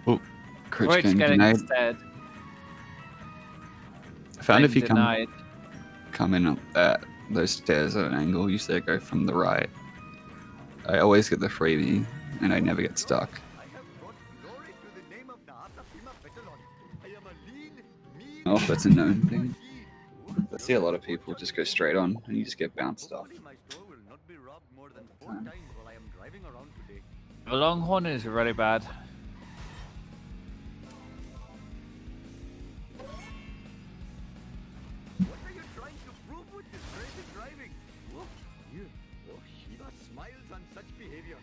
Oh, Critch Critch getting getting denied. instead. I found if you Denied. come in up those stairs at an angle, you say go from the right. I always get the freebie, and I never get stuck. I have brought glory to the name of Nahasa Pima Petalon. I am a lean, mean, Oh, that's a known thing. machine. I see a lot of people just go straight on, and you just get bounced off. Hopefully my store will not be robbed more than 4 times while I am driving around today. The Longhorn is really bad. What are you trying to prove with this crazy driving? Oh, you. Oh, Shiva smiles on such behavior.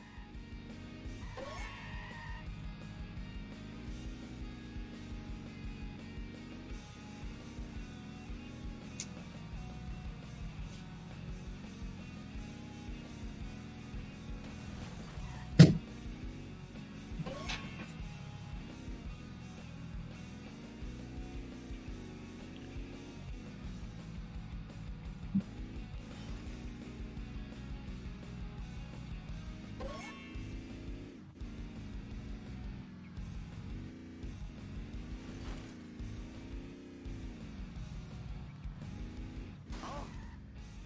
Oh,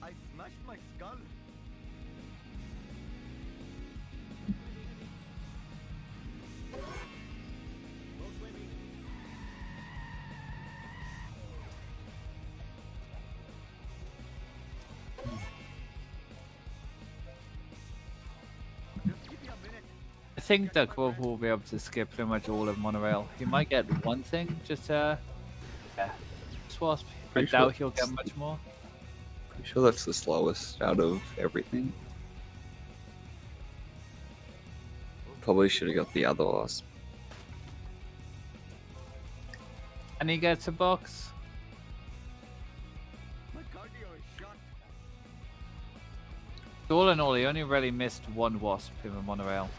I smashed my skull. Just give me a minute. I think ducbob will be able to skip pretty much all of monorail. He might get one thing, just yeah, swasp. I Pretty sure doubt he'll get it's- much more. Pretty sure that's the slowest out of everything. Probably should have got the other wasp. And he gets a box. My cardio is shot. So all in all, he only really missed one wasp in the monorail.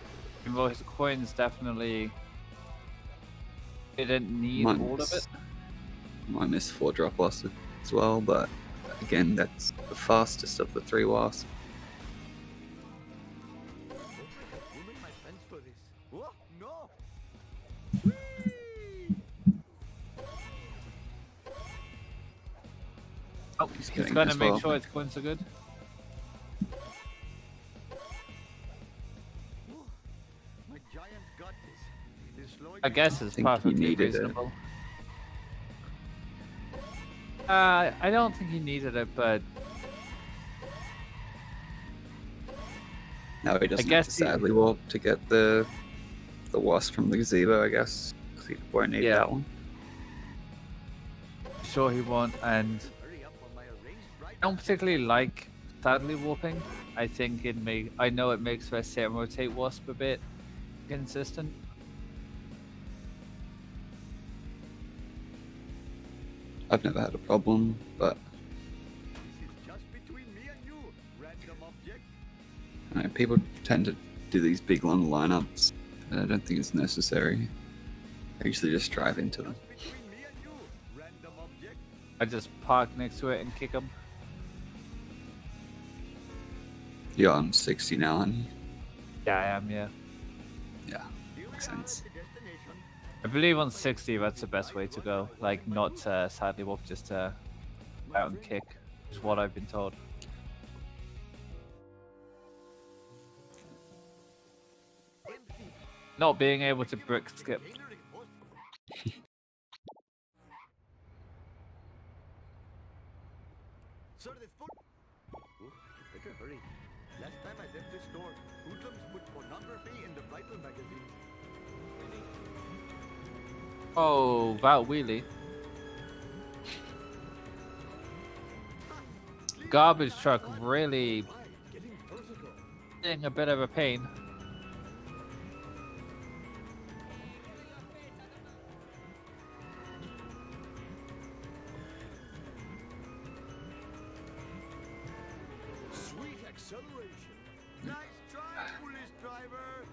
Even though his coins definitely didn't need Might all of it. miss- Might miss 4 drop wasps as well, but again, that's the fastest of the 3 wasps. Oh, I have ruined my fence for this. Oh, no! Oh, He's he's getting gonna as make well. sure his coins are good. Oh, my giant got this. He's slowing I me guess down. it's think he perfectly needed it. reasonable. I don't think he needed it, but Now he doesn't have guess to he- sadly warp to get the wasp from the gazebo, I guess. 'Cause he won't need Yeah. that one. sure he won't. And Hurry up or my arranged bride I don't particularly like sadly warping. I think I know it makes the set and rotate wasp a bit consistent. I've never had a problem, but This is just between me and you, random object. I know, people tend to do these big long lineups, and I don't think it's necessary. I usually just drive into them. Just between me and you, random object. I just park next to it and kick him. You're on 60 now, aren't you? Yeah, I am. Yeah, Yeah, You makes arrive sense. at the destination. I believe on 60 that's the best way to go. Like not sadly warp, just out and kick. Is what I've been told. Empty. Not being able to brick skip. Catering host. Sir, this food. Oh, you better hurry. Last time I left this store, hoodlums put pornography in the Bible magazine. Oh, that wheelie. Garbage truck really Why? Getting versatile. being a bit of a pain. acceleration. Nice try, police driver.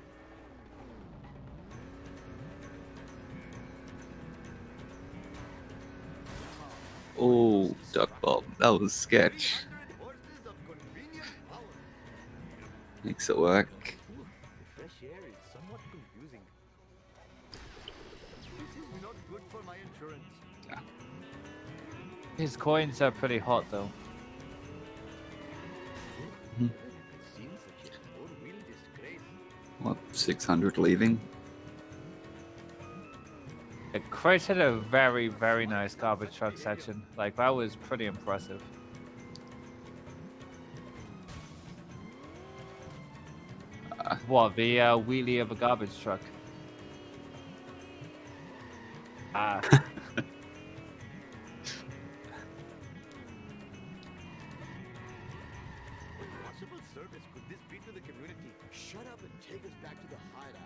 Oh, ducbob. That was sketch. 300 horses of convenient power. Makes it work. Ooh, the fresh air is somewhat confusing. This is not good for my insurance. His coins are pretty hot though. Never seen such a four-wheel disgrace. What, 600 leaving? Critch had a very, very nice garbage truck section. Like, that was pretty impressive. What, the wheelie of a garbage truck? Ah. What possible service could this be to the community? Shut up and take us back to the hideout.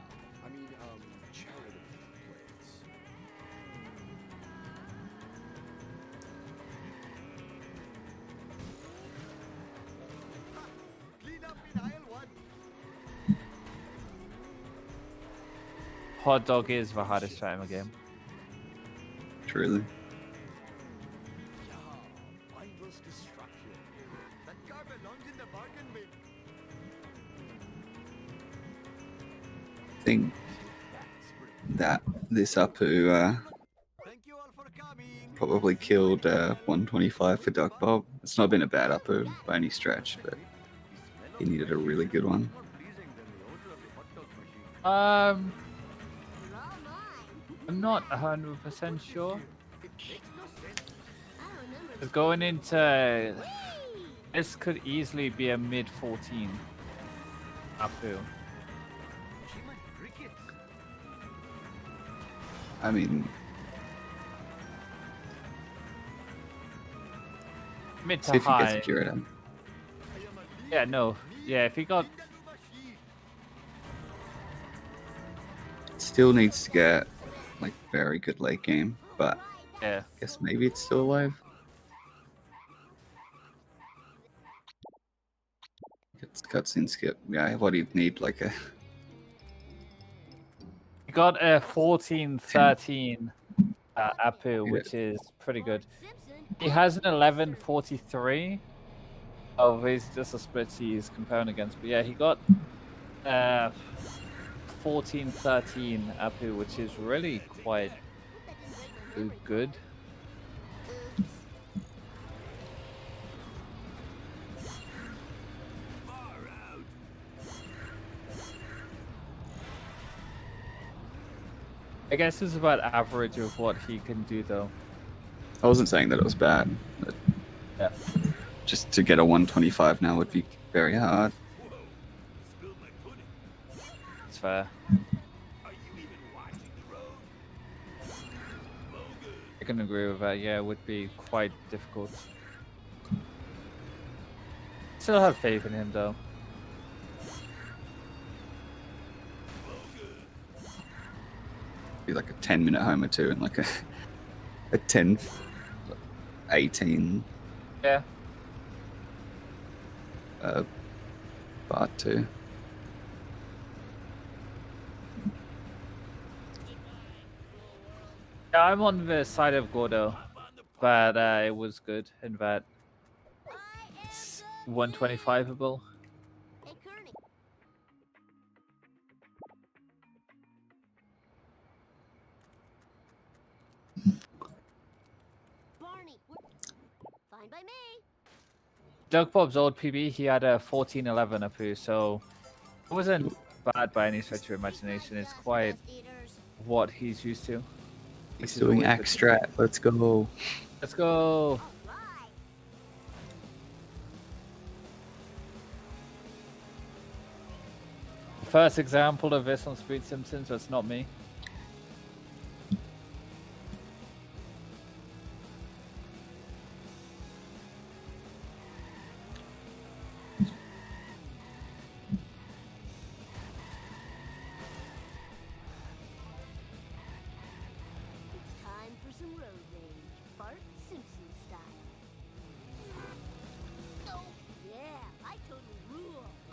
I mean, charitable place. Clean up in aisle 1. Hot dog is the hardest try in the game. Truly. Yeah, mindless destruction. That car belongs in the bargain bin. I think that this Apu Thank you all for coming. probably killed 125 for ducbob. It's not been a bad Apu by any stretch, but he needed a really good one. More pleasing than the odor of the hot dog machine. You're all mine. I'm not 100% sure. It makes no sense. I remember But going into this could easily be a mid 14 Apu. She might crickets. I mean, Mid see to if he gets high. a Curator. I am a Yeah, no. Yeah, if he got machine. Still needs to get like very good late game, but yeah. I guess maybe it's still alive. It's cutscene skip. Yeah, what do you need? Like a He got a 14-13 Apu, Yeah. which is pretty good. Simpson. He has an 11-43. Oh, he's just a split he's comparing against. But yeah, he got 14-13 Apu, which is really quite good. I guess it's about average of what he can do, though. I wasn't saying that it was bad, but Yeah. just to get a 125 now would be very hard. It's fair. I can agree with that. Yeah, it would be quite difficult. Still have faith in him, though. Be like a 10-minute homer too, and like a 10, 18 Yeah. part two. Yeah, I'm on the side of Gordo, but it was good in that it's 125able. Hey, Kearney. Barney, fine by me. Doug Bob's old PB, he had a 14-11 Apu, so it wasn't bad by any stretch of imagination. It's quite what he's used to. He's is doing always good. extra. Let's go. Let's go. Right. First example of this on Speed Simpsons, that's not me. It's time for some road rage. Bart Simpson style. Oh, yeah, I totally rule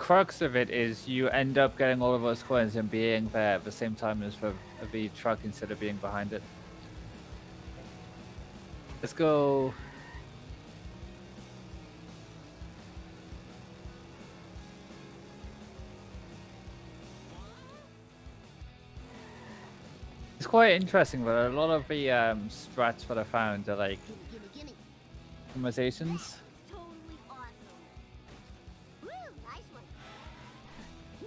crux of it is you end up getting all of those coins and being there at the same time as the truck instead of being behind it. Let's go. It's quite interesting, but a lot of the strats that I found are like Gimme. optimizations. Totally awesome. Woo, nice one.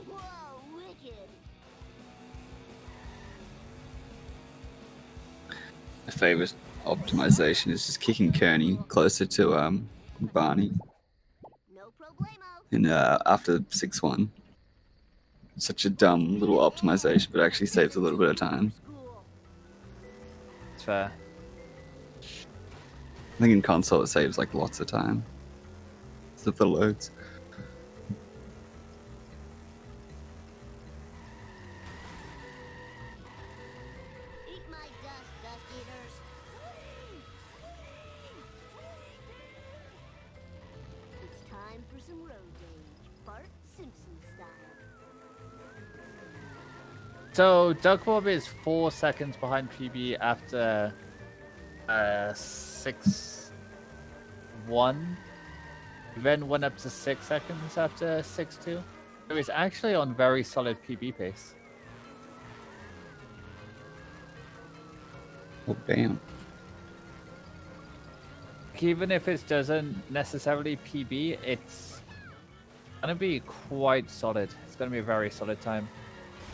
Whoa, wicked. My favorite optimization is just kicking Kearney closer to Barney No problemo. in after 6-1. Such a dumb little optimization, but actually saves a little bit of time. School. It's fair. I think in console it saves like lots of time. Stuff the loads. Eat my dust eaters. It's time for some road rage. Bart Simpson style. So ducbob is 4 seconds behind PB after 6-1. Then went up to 6 seconds after 6-2. So it's actually on very solid PB pace. Oh damn. Even if it doesn't necessarily PB, it's gonna be quite solid. It's gonna be a very solid time.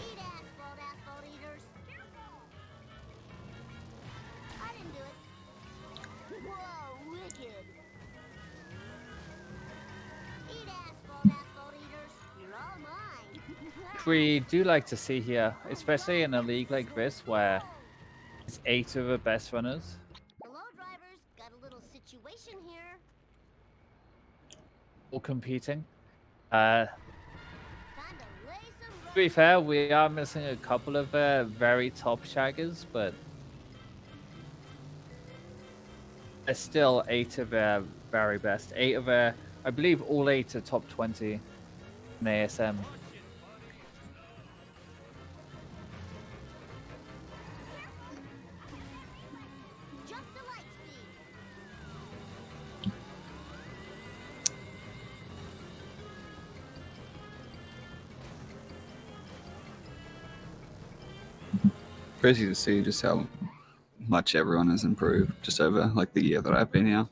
Eat asphalt eaters. I didn't do it. Whoa, wicked. Eat asphalt eaters. You're all mine. We do like to see here, especially in a league like this where it's 8 of the best runners. Hello, drivers. Got a little situation here. All competing. Time to lay some To be fair, we are missing a couple of very top shaggers, but there's still 8 of their very best. 8 of their, I believe all 8 are top 20 in ASM. jump to light speed. Crazy to see just how much everyone has improved just over like the year that I've been here.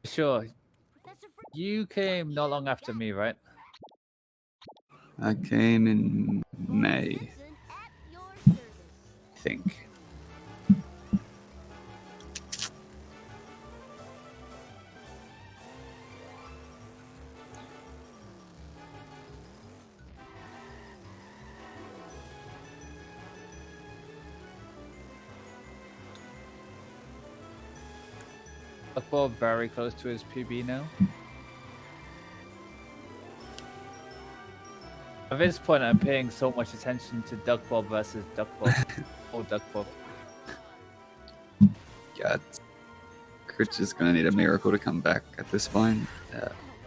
Sure, Professor you came not long after me, right? I came in May, Simpson at your service. I think. Duckbob very close to his PB now. At this point, I'm paying so much attention to Duckbob versus Duckbob. Or Duckbob. God. Critch is going to need a miracle to come back at this point.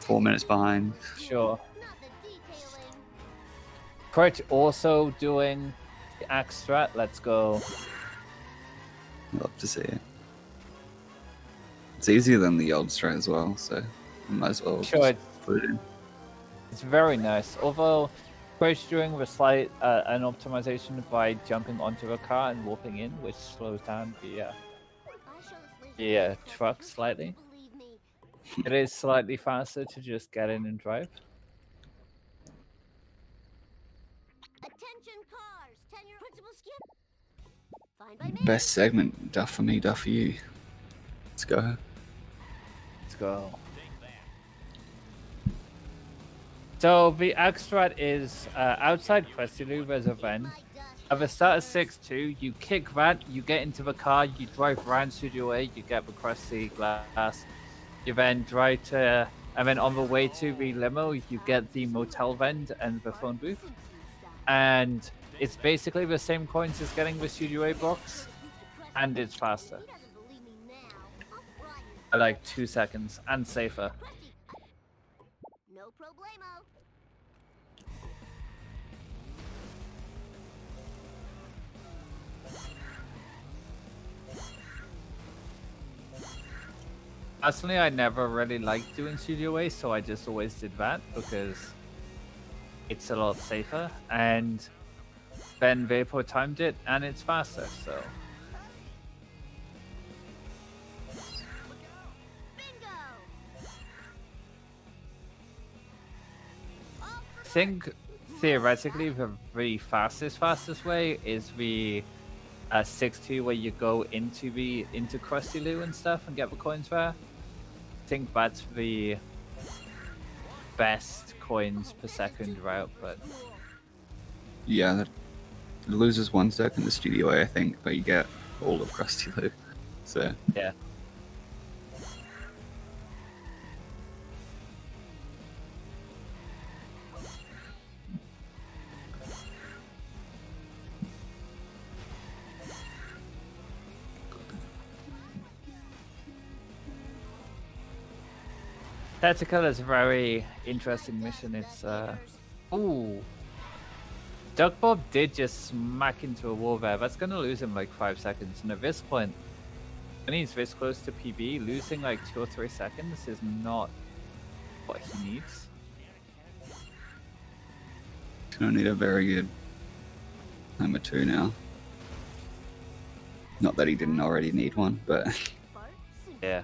4 minutes behind. Sure. Not the detailing. Critch also doing the axe strat. Let's go. Love to see it. It's easier than the old strat as well, so I might as well Sure, just put it in. it's very nice. Although Critch doing the slight an optimization by jumping onto the car and warping in, which slows down the I show this laser truck you slightly. believe me. It is slightly faster to just get in and drive. Attention cars. 10-year principal skip. Fine by me. Best segment, Duff for me, Duff for you. Let's go. Let's go. So the extract is outside Crestulu, there's a vent. At the start of 6-2, you kick that, you get into the car, you drive around Studio A, you get the Crusty glass. You then drive to, and then on the way to the limo, you get the motel vent and the phone booth. And it's basically the same coins as getting the Studio A box, and it's faster. He doesn't believe me now. I'll fry you. By like 2 seconds, and safer. Krusty, blamo. Personally, I never really liked doing studio waste, so I just always did that because it's a lot safer. And then Vapor timed it, and it's faster. So Bingo. I think theoretically the fastest way is the 6-2 where you go into Krusty Loo and stuff and get the coins there. I think that's the best coins per second route, but Yeah, that loses 1 sec in the studio A, I think, but you get all of Krusty Loo. So yeah. Tactical is a very interesting mission. It's ooh. Ducbob did just smack into a wall there. That's gonna lose him like 5 seconds. And at this point, when he's this close to PB, losing like 2 or 3 seconds is not what he needs. gonna need a very good number 2 now. Not that he didn't already need one, but Yeah.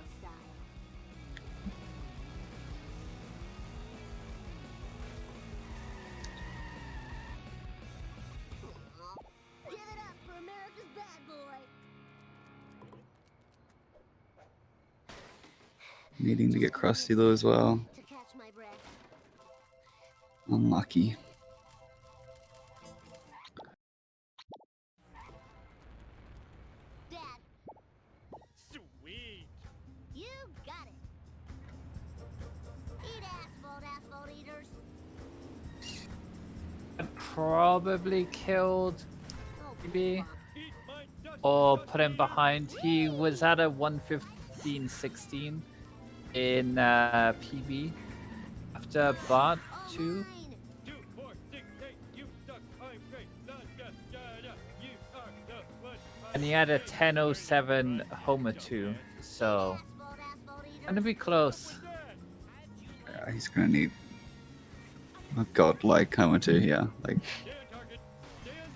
Give it up for America's bad boy. needing to get Krusty Loo as well. To catch my breath. Unlucky. Dad, Sweet. you got it. Eat asphalt eaters. Probably killed Oh, PB Eat my dust. or put him behind. He was at a 115.16 in PB after Bart 2. mine. 2, 4, 6, 8. You suck. I'm great. La, da, da, da. You are the one. And he had a 10.07 Homer 2. So, Asphalt gonna be close. Yeah, he's gonna need a godlike Homer 2 here. Like, Stay on target. Stay on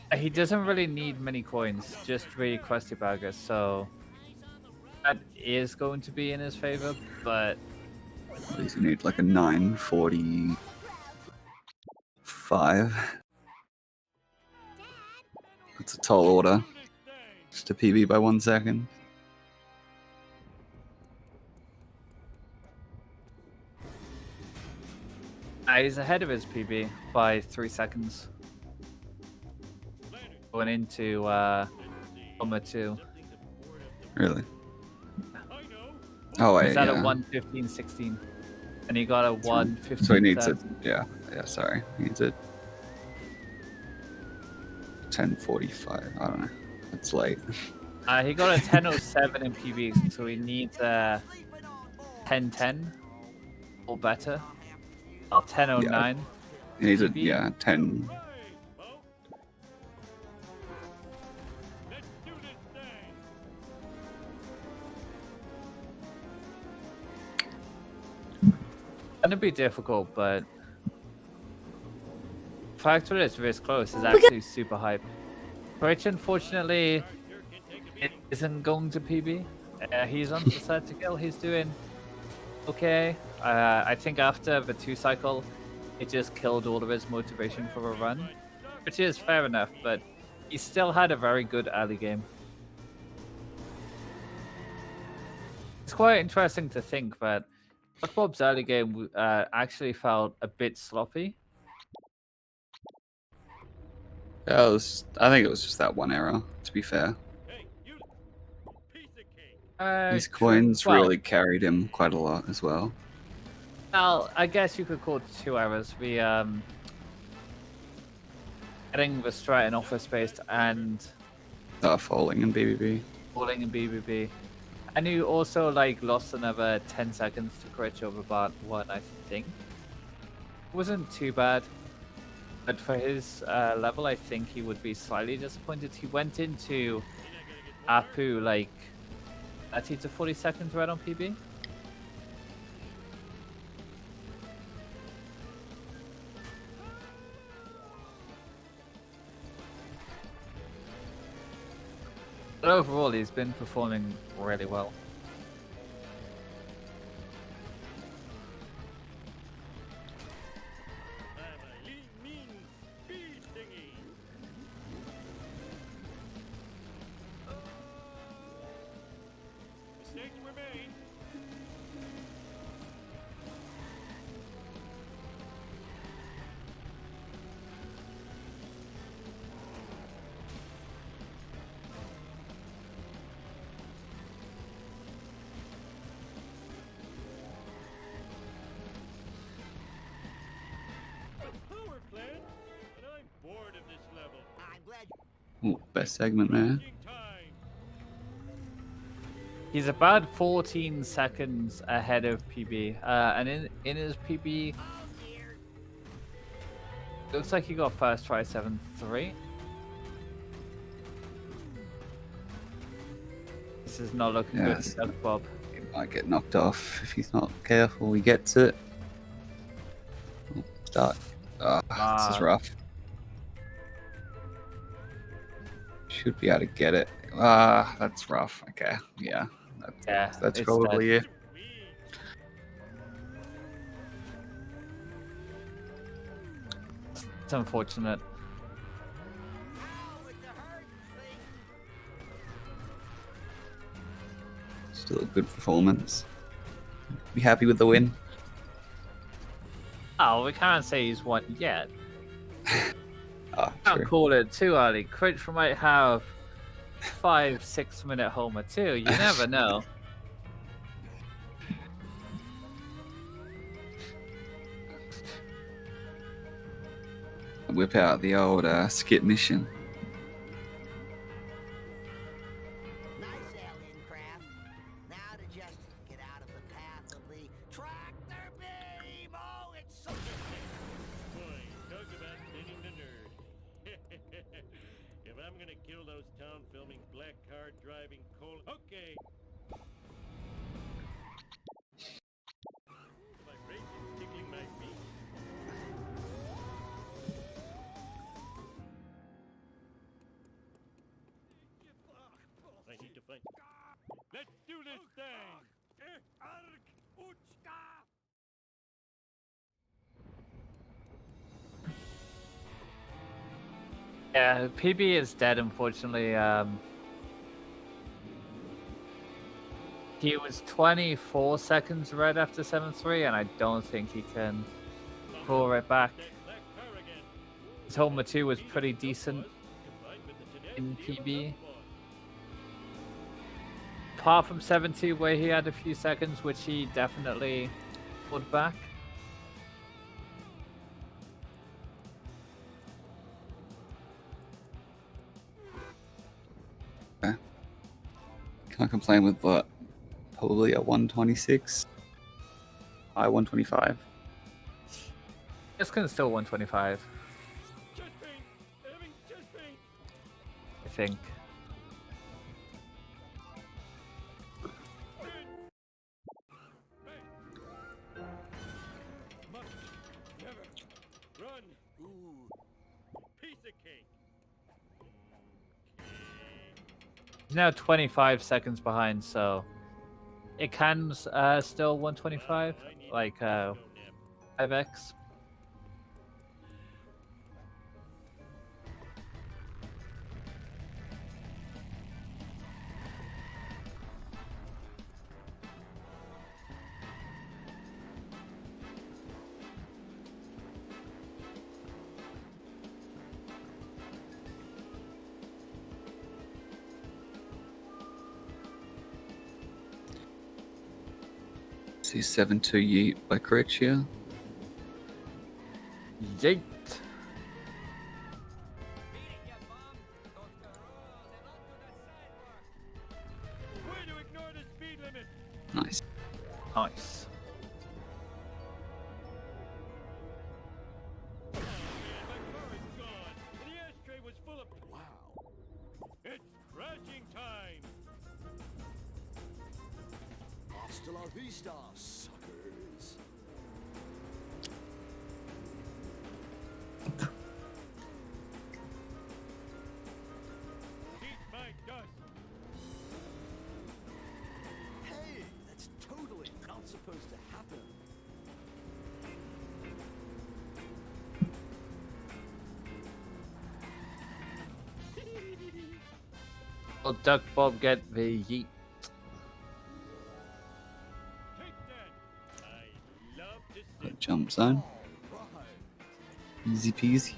target. He doesn't really need many coins, just 3 Krusty Burgers, so that is going to be in his favor, but at least you need like a 945. That's a tall order. Just a PB by 1 second. he's ahead of his PB by 3 seconds. Going into Homer 2. Really? Oh wait, He's at a yeah. 115.16. And he got a 115. So he needs it. Yeah, sorry. He needs it. 1045. I don't know. It's late. He got a 10.07 in PB, so he needs a 10.10 or better. Or 10.09. He needs it. PB. Yeah, 10. Let's do this thing. Gonna be difficult, but the fact that it's this close is actually super hype. Critch, unfortunately, it isn't going to PB. He's on the side to kill. He's doing okay. I think after the 2 cycle, it just killed all of his motivation for a run, which is fair enough, but he still had a very good early game. It's quite interesting to think that Bob's early game actually felt a bit sloppy. Yeah, I think it was just that one error, to be fair. Hey, you piece of cake. These True. coins Well, really carried him quite a lot as well. Well, I guess you could call it 2 errors. We getting the straight in office space and Falling in BBB. falling in BBB. And you also like lost another 10 seconds to Critch over part 1, I think. Wasn't too bad. But for his level, I think he would be slightly disappointed. He went into Apu like 30 to 40 seconds right on PB. But overall, he's been performing really well. I'm a lean, mean speed thingy. Mistakes were made. A power plant? And I'm bored of this level. I'm glad Ooh, best segment there. Wasting time. He's about 14 seconds ahead of PB. And in his PB, Oh dear. looks like he got first try 7-3. This is not looking good Yes. for Doug Bob. He might get knocked off if he's not careful. He gets it. Oh, start. This is rough. Should be able to get it. That's rough. Okay, yeah. Yeah, That's it's probably it. It's unfortunate. Ow, with the hurt thing. Still a good performance. Be happy with the win. Oh, we can't say he's won yet. Can't True. call it too early. Critch might have 5-6 minute homer too. You never know. Whip out the old skip mission. Nice alien craft. Now to just get out of the path of the tractor beam. Oh, it's so Boy, talk about thinning the nerd. If I'm gonna kill those town filming black car driving coal. Okay. My brake is tickling my feet. I need to find. Let's do this thing! Yeah, PB is dead, unfortunately. He was 24 seconds right after 7-3, and I don't think he can pull right back. That black car again. His homer 2 was pretty decent Combined with the in tenacity of PB. a duck Apart from 7-2, where he had a few seconds, which he definitely pulled back. Can't complain with what? Probably a 126. High 125. It's gonna still 125, Chest pain! Having chest pain! I think. Must never run. Ooh, piece of cake. Okay. He's now 25 seconds behind, so it can still 125, like Go nap. 5x. See 7-2 yeet by Critch here. Yeet. Way to ignore the speed Nice. Man, my car is gone, and the ashtray was full of. Wow. It's crashing time. Hasta la vista, suckers. Eat my dust. Hey, that's totally not supposed to happen. Will Duck Bob get the yeet? Take that. I love to sit. Jump zone. Right. Easy peasy.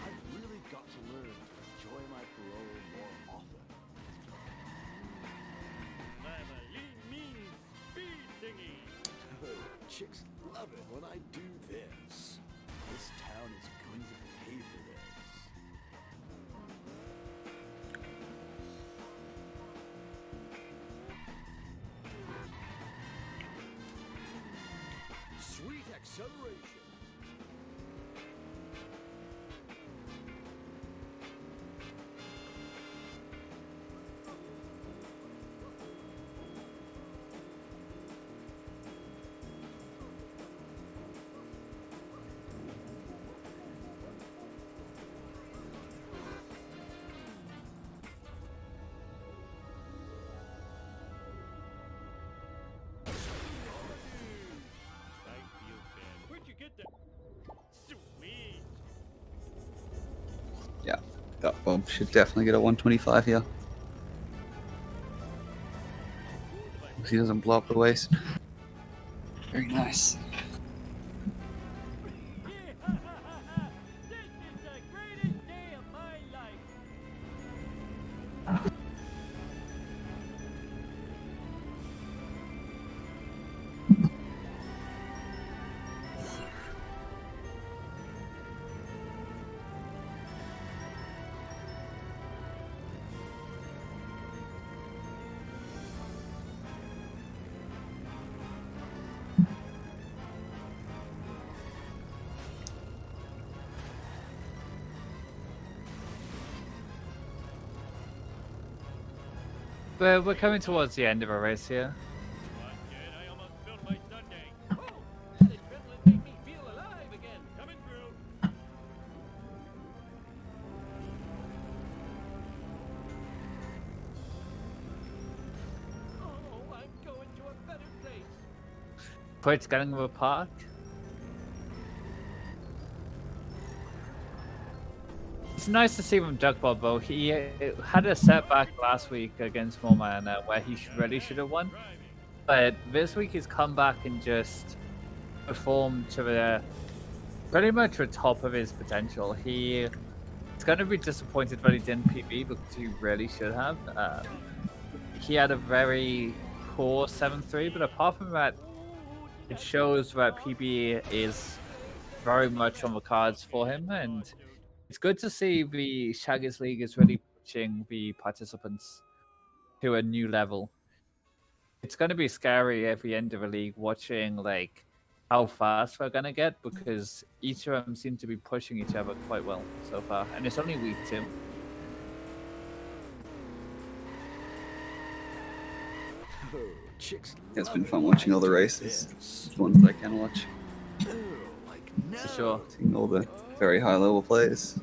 I've really got to learn to enjoy my parole more often. I'm a lean, mean speed thingy. Chicks love it when I do this. This town is going to pay for this. Sweet acceleration. I feel bad. Where'd you get that? Sweet. Yeah, that Bob should definitely get a 125 here. If he doesn't blow up the waist. Very nice. This is the greatest day of my life. We're coming towards the end of our race here. What, kid? I almost spilled my sundae. Oh, that adrenaline made me feel alive again. Coming through. Oh, I'm going to a better place. Critch getting to a park. It's nice to see from Duck Bob though. He had a setback last week against Moman where he really should have won. Driving. But this week he's come back and just performed to the pretty much the top of his potential. He's going to be disappointed that he didn't PB because he really should have. He had a very poor 7-3, but apart from that, it shows that PB is very much on the cards for him, and it's good to see the Shaggers League is really pushing the participants to a new level. It's going to be scary at the end of the league watching like how fast they're going to get because each of them seem to be pushing each other quite well so far, and it's only week 2. Oh, chicks It's love been it fun when watching I all the do races. this. The ones I can watch. Oh, like no. For sure. Seeing all the very high level players.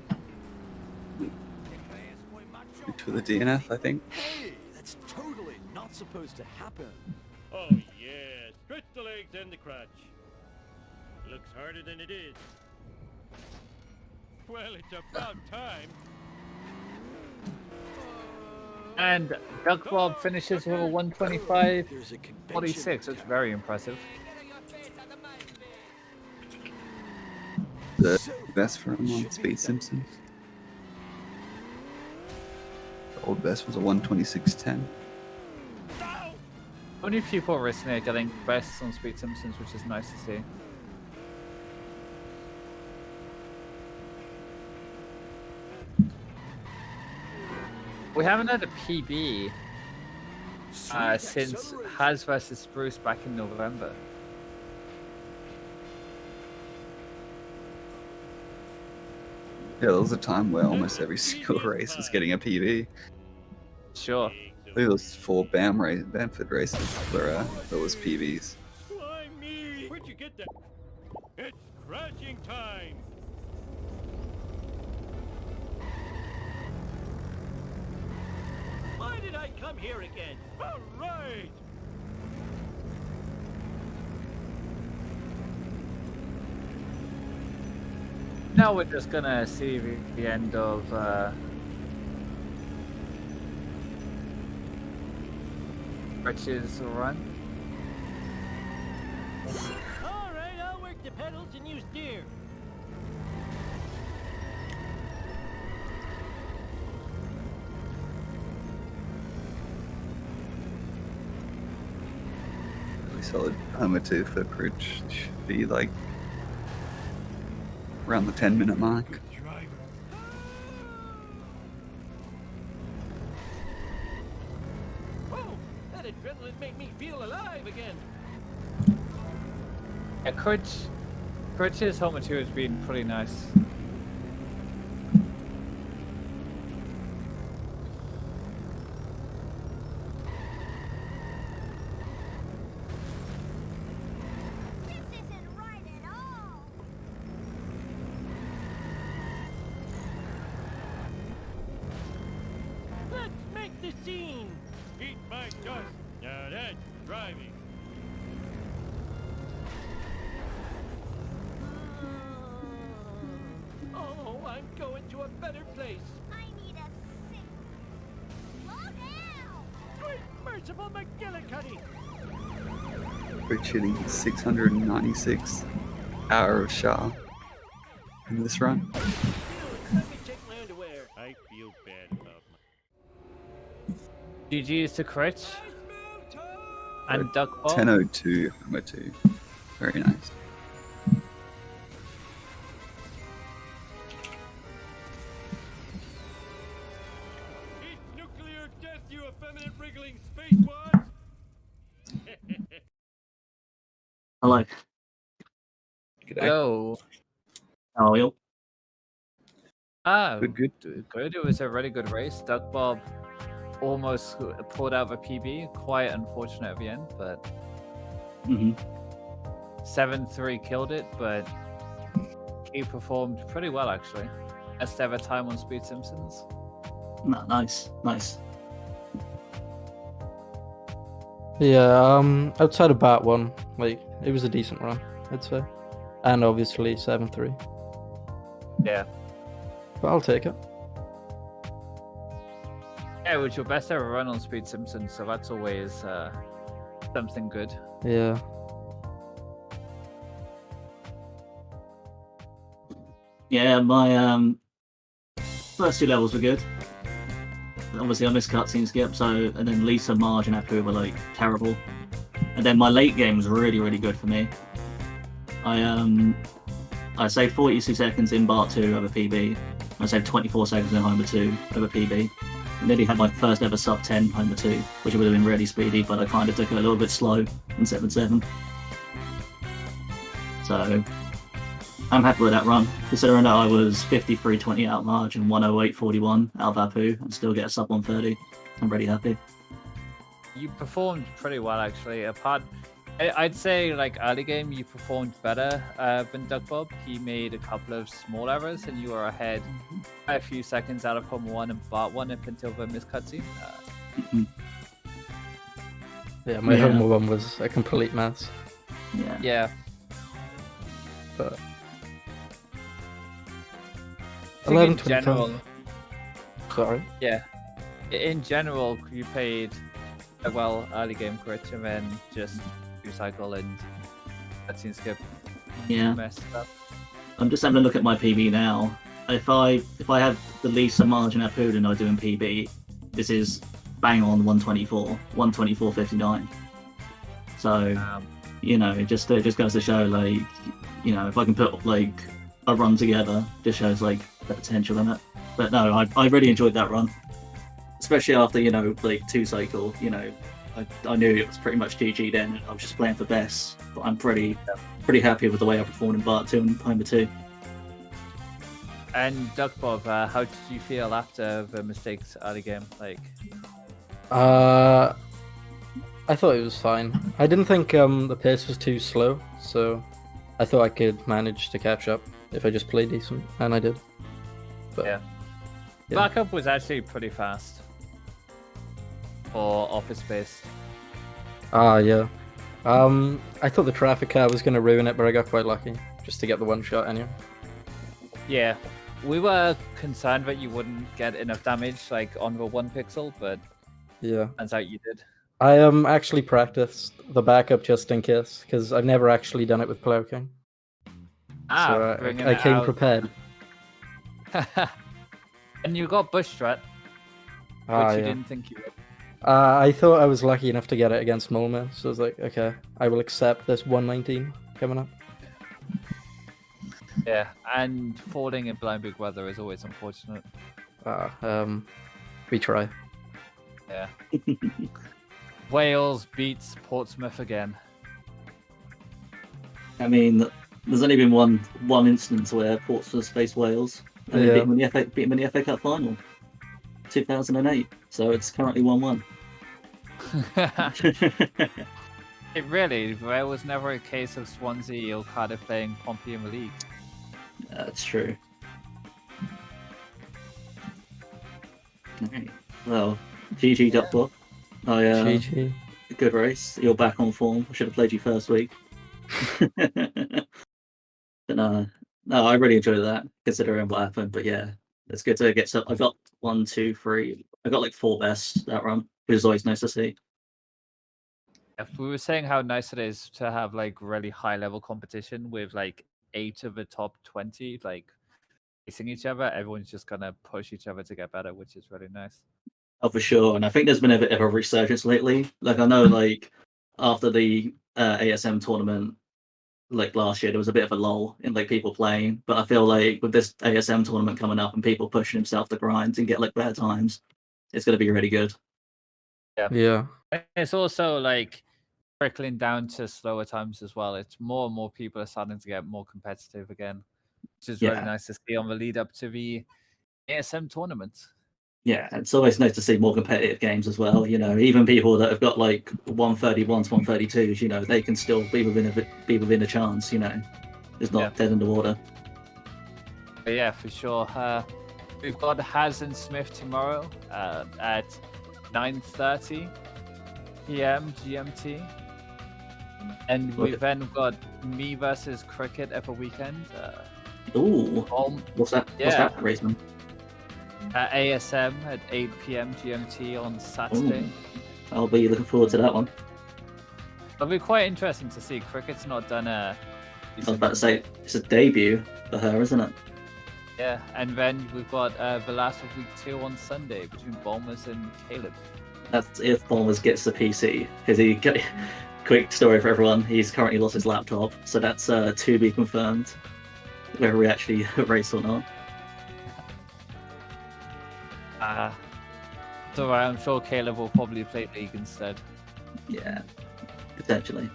For the DNF, I think. Hey, that's totally not supposed to happen. Oh, yeah. Stretch the legs and the crotch. Looks harder than it is. Well, it's about time. And Duck Bob finishes with a 125.46. There's a convention in It's town. very impressive. The So best for him should on be Speed done. Simpsons. The old best was a 126.10. Only people recently are getting bests on Speed Simpsons, which is nice to see. We haven't had a PB Sweet since acceleration. Has versus Spruce back in November. Yeah, there was a time where almost every single race was getting a PB. Sure. I think there was 4 Bamford races where there was PBs. Why me? Where'd you get that? It's crashing time! Why did I come here again? All right! Now we're just gonna see the end of Critch's run. All right, I'll work the pedals and you steer. Really solid Homer 2 for Critch. Should be like around the 10-minute mark. Driver. Oh, that adrenaline made me feel alive again. Yeah, Critch's Homer 2 has been pretty nice. This isn't right at all. Let's make the scene. Eat my dust. Now that's driving. Oh, I'm going to a better place. I need a sip. Slow down. Sweet merciful McGillicuddy. Critch hitting 696 hour of Shah in this run. Let me check my underwear. I feel bad about my... GG's to Critch and ducbob. 10:02 Homer 2. Very nice. Eat nuclear death, you effeminate wriggling spacewads! Hello. G'day. Hello. How are you? Oh, Good. good. It was a really good race. Duckbob almost pulled out the PB. Quite unfortunate at the end, but Mm-hmm. 7-3 killed it. But he performed pretty well actually. Best ever time on Speed Simpsons. No, nice. Yeah, outside of Bat 1, like, it was a decent run, I'd say. And obviously 7-3. Yeah. But I'll take it. Yeah, it was your best ever run on Speed Simpsons, so that's always something good. Yeah. Yeah, my first 2 levels were good. Obviously, I missed cutscenes skip, so and then Lisa, Marge, and Apu were like terrible. And then my late game was really, really good for me. I saved 42 seconds in Bart 2 over PB. I saved 24 seconds in Homer 2 over PB. I nearly had my first ever sub 10 Homer 2, which would have been really speedy, but I kind of took it a little bit slow in 7-7. So I'm happy with that run, considering that I was 53-20 out of Marge and 108-41 out of Apu and still get a sub 130. I'm really happy. You performed pretty well actually. I'd say like early game you performed better than Duckbob. He made a couple of small errors and you were ahead by a few seconds out of Homer 1 and Bart 1 up until the missed cutscene. Yeah, my Homer 1 was a complete mess. Yeah. But I think in 11-25. general, Sorry. yeah. In general, you played a well early game Critch and then just recycle and cutscene skip messed up. I'm just having a look at my PB now. If I have the Lisa, Marge, and Apu and I doing PB, this is bang on 124.59. So you know, it just goes to show, like, you know, if I can put like a run together, just shows like the potential in it. But no, I really enjoyed that run, especially after, you know, like 2 cycle, you know, I knew it was pretty much GG then, and I was just playing for best. But I'm pretty happy with the way I performed in Bart 2 and Homer 2. And ducbob, how did you feel after the mistakes early game? Like, I thought it was fine. I didn't think the pace was too slow, so I thought I could manage to catch up if I just played decent, and I did. But, yeah. Yeah. Backup was actually pretty fast for office based. Yeah. I thought the traffic car was going to ruin it, but I got quite lucky just to get the one shot anyway. Yeah, we were concerned that you wouldn't get enough damage like on the 1 pixel, but Yeah. turns out you did. I actually practiced the backup just in case, because I've never actually done it with Plow King. So bringing I it came out. prepared. And you got bush threat, which Yeah. you didn't think you would. I thought I was lucky enough to get it against Molman, so I was like, okay, I will accept this 119 coming up. Yeah, and falling in blind big weather is always unfortunate. We try. Yeah. Wales beats Portsmouth again. I mean, there's only been one instance where Portsmouth faced Wales, and they beat them in the FA Cup final, 2008. So it's currently 1-1. It really, there was never a case of Swansea or Cardiff playing Pompey in the league. That's true. Okay. Well, GG ducbob. GG. Good race. You're back on form. I should have played you first week. But no, I really enjoyed that considering what happened. But yeah, it's good to get some. I got 1, 2, 3. I got like 4 best that run, which is always nice to see. If we were saying how nice it is to have like really high level competition with like 8 of the top 20 like facing each other, everyone's just gonna push each other to get better, which is really nice. Oh, for sure. And I think there's been a bit of a resurgence lately. Like I know, like after the ASM tournament, like last year, there was a bit of a lull in like people playing. But I feel like with this ASM tournament coming up and people pushing themselves to grind and get like better times, it's gonna be really good. Yeah. It's also like trickling down to slower times as well. It's more and more people are starting to get more competitive again, which is really Yeah. nice to see on the lead up to the ASM tournament. Yeah, it's always nice to see more competitive games as well. You know, even people that have got like 131s, 132s, you know, they can still be within a chance. You know, it's not dead in the water. But yeah, for sure. We've got Haz and Smith tomorrow at 9:30 p.m. GMT, and we've then got me versus Cricket every weekend. Ooh, what's that? Yeah. What's that reason? At ASM at 8 p.m. GMT on Saturday. Ooh. I'll be looking forward to that one. It'll be quite interesting to see. Cricket's not done a. I was about to say it's a debut for her, isn't it? Yeah, and then we've got the last of week 2 on Sunday between Bombers and Caleb. That's if Bombers gets the PC. Because quick story for everyone, he's currently lost his laptop, so that's to be confirmed whether we actually race or not. So I'm sure Caleb will probably play League instead. Yeah, potentially.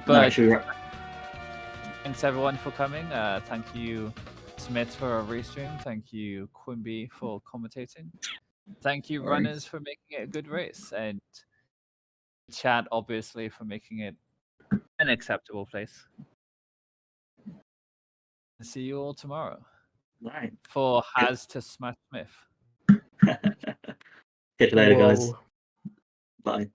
But thanks everyone for coming. Thank you, Smith, for a restream. Thank you, Quimby, for commentating. Thank you, runners, for making it a good race, and chat, obviously, for making it an acceptable place. See you all tomorrow. Right. For Haz to Smash Smith. Catch you later, guys. Bye.